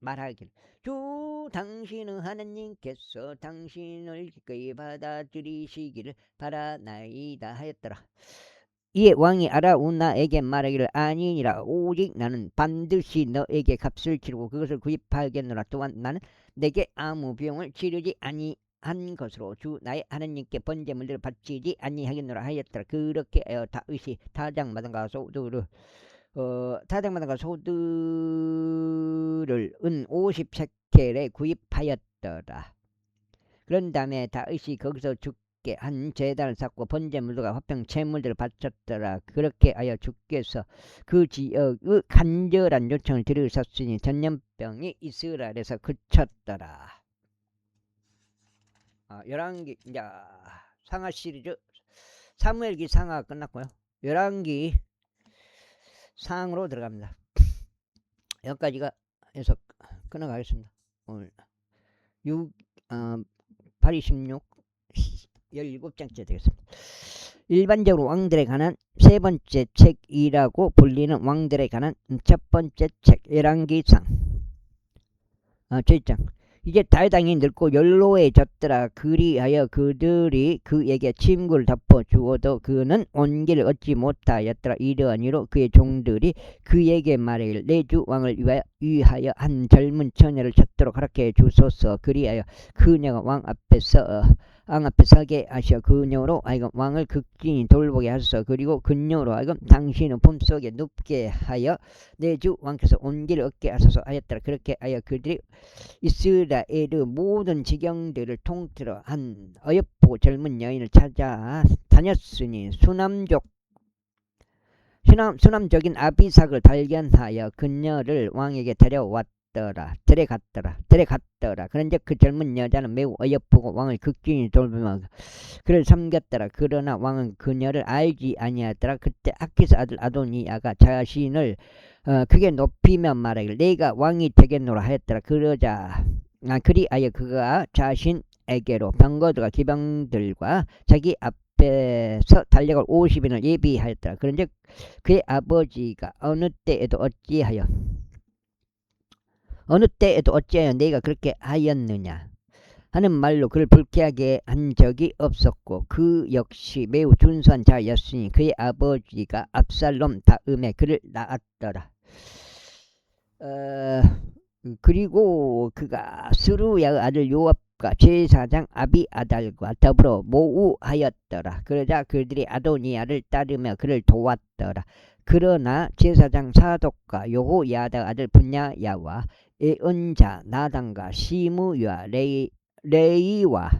말하기를 주 당신의 하나님께서 당신을 기꺼이 받아들이시기를 바라나이다 하였더라. 이에 왕이 아라우나에게 말하기를 아니니라 오직 나는 반드시 너에게 값을 치르고 그것을 구입하겠노라. 또한 나는 내게 아무 비용을 치르지 아니한 것으로 주 나의 하나님께 번제물들을 바치지 아니하겠노라 하였더라. 그렇게 다윗이 타작마당과 소들을 은 50세켈에 구입하였더라. 그런 다음에 다윗이 거기서 주께 한 제단을 쌓고 번제물들과 화평 제물들을 바쳤더라. 그렇게 하여 주께서 그 지역의 간절한 요청을 들으셨으니 전염병이 이스라엘에서 그쳤더라. 열왕기 상하 시리즈 사무엘기 상하가 끝났고요. 열왕기 상으로 들어갑니다. 여기까지가 해서 끊어가겠습니다. 오늘 826 17장째 되겠습니다. 일반적으로 왕들에 관한 세 번째 책이라고 불리는 왕들에 관한 첫 번째 책 열왕기상 제1장. 이제 다윗 왕이 늙고 연로해졌더라. 그리하여 그들이 그에게 침구를 덮어 주어도 그는 온기를 얻지 못하였더라. 이러한 이로 그의 종들이 그에게 말하기를 내 주 왕을 위하여 위하여 한 젊은 처녀를 찾도록 허락해 주소서. 그리하여 그녀가 왕 앞에 서게 하시어 그녀로 하여금 왕을 극진히 돌보게 하소서. 그리고 그녀로 하여금 당신의 품속에 눕게 하여 내 주 왕께서 온기를 얻게 하소서 하였더라. 그렇게 하여 그들이 이스라엘의 모든 지경들을 통틀어 한 어여쁘고 젊은 여인을 찾아 다녔으니 수남족인 아비삭을 발견하여 그녀를 왕에게 데려갔더라. 그런즉 그 젊은 여자는 매우 어여쁘고 왕을 극진히 돌보며 그를 섬겼더라. 그러나 왕은 그녀를 알지 아니하더라. 그때 아키스 아들 아도니아가 자신을 크게 높이며 말하기를 내가 왕이 되겠노라 하였더라. 그리하여 그가 자신에게로 병거들과 기병들과 자기 앞에서 달려갈 50인을 예비하였더라. 그런즉 그의 아버지가 어느 때에도 어찌하여 내가 그렇게 하였느냐 하는 말로 그를 불쾌하게 한 적이 없었고 그 역시 매우 준수한 자였으니 그의 아버지가 압살롬 다음에 그를 낳았더라. 그리고 그가 스루야의 아들 요압과 제사장 아비아달과 더불어 모우하였더라. 그러자 그들이 아도니아를 따르며 그를 도왔더라. 그러나 제사장 사독과 여호야다 아들 분야야와 예언자 나단과 시므야 레이와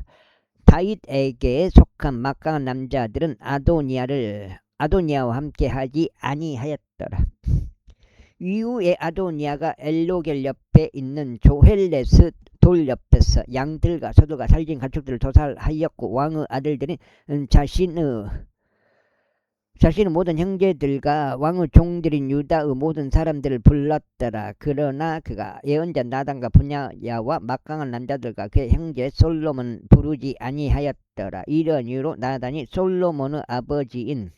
다윗에게 속한 막강한 남자들은 아도니아와 함께 하지 아니하였더라. 이후에 아도니아가 엘로겔 옆에 있는 조헬레스 돌 옆에서 양들과 소들과 살진 가축들을 도살하였고 왕의 아들들은 자신의 모든 형제들과 왕의 종들인 유다의 모든 사람들을 불렀더라. 그러나 그가 예언자 나단과 분야야와 막강한 남자들과 그의 형제 솔로몬 부르지 아니하였더라. 이런 이유로 나단이 솔로몬의 아버지인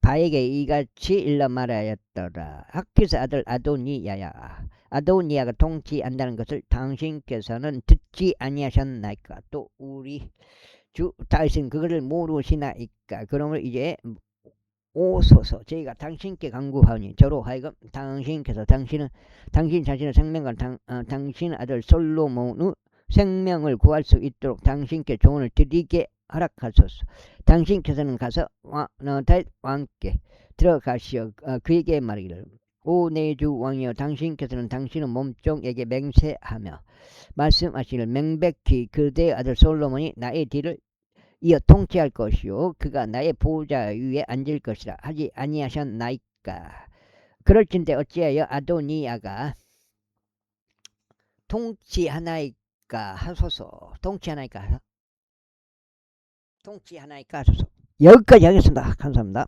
바에게 이같이 일러 말하였더라. 아키스 아들 아도니아가 통치한다는 것을 당신께서는 듣지 아니하셨나이까? 또 우리 주 다윗은 그것을 모르시나이까? 그러므로 이제 오소서 저희가 당신께 간구하니 저로 하여금 당신께서 당신 자신의 생명과 당신의 아들 솔로몬의 생명을 구할 수 있도록 당신께 조언을 드리게 허락하소서. 당신께서는 가서 다윗 왕께 들어가시어 그에게 말하기를 오 내 주 왕이여 당신께서는 당신의 몸종에게 맹세하며 말씀하시기를 명백히 그대의 아들 솔로몬이 나의 뒤를 이어 통치할 것이요 그가 나의 보좌 위에 앉을 것이라 하지 아니하셨나이까? 그럴진대 어찌하여 아도니아가 통치하나이까 하소서. 통치하나이까 하소서. 여기까지 하겠습니다. 감사합니다.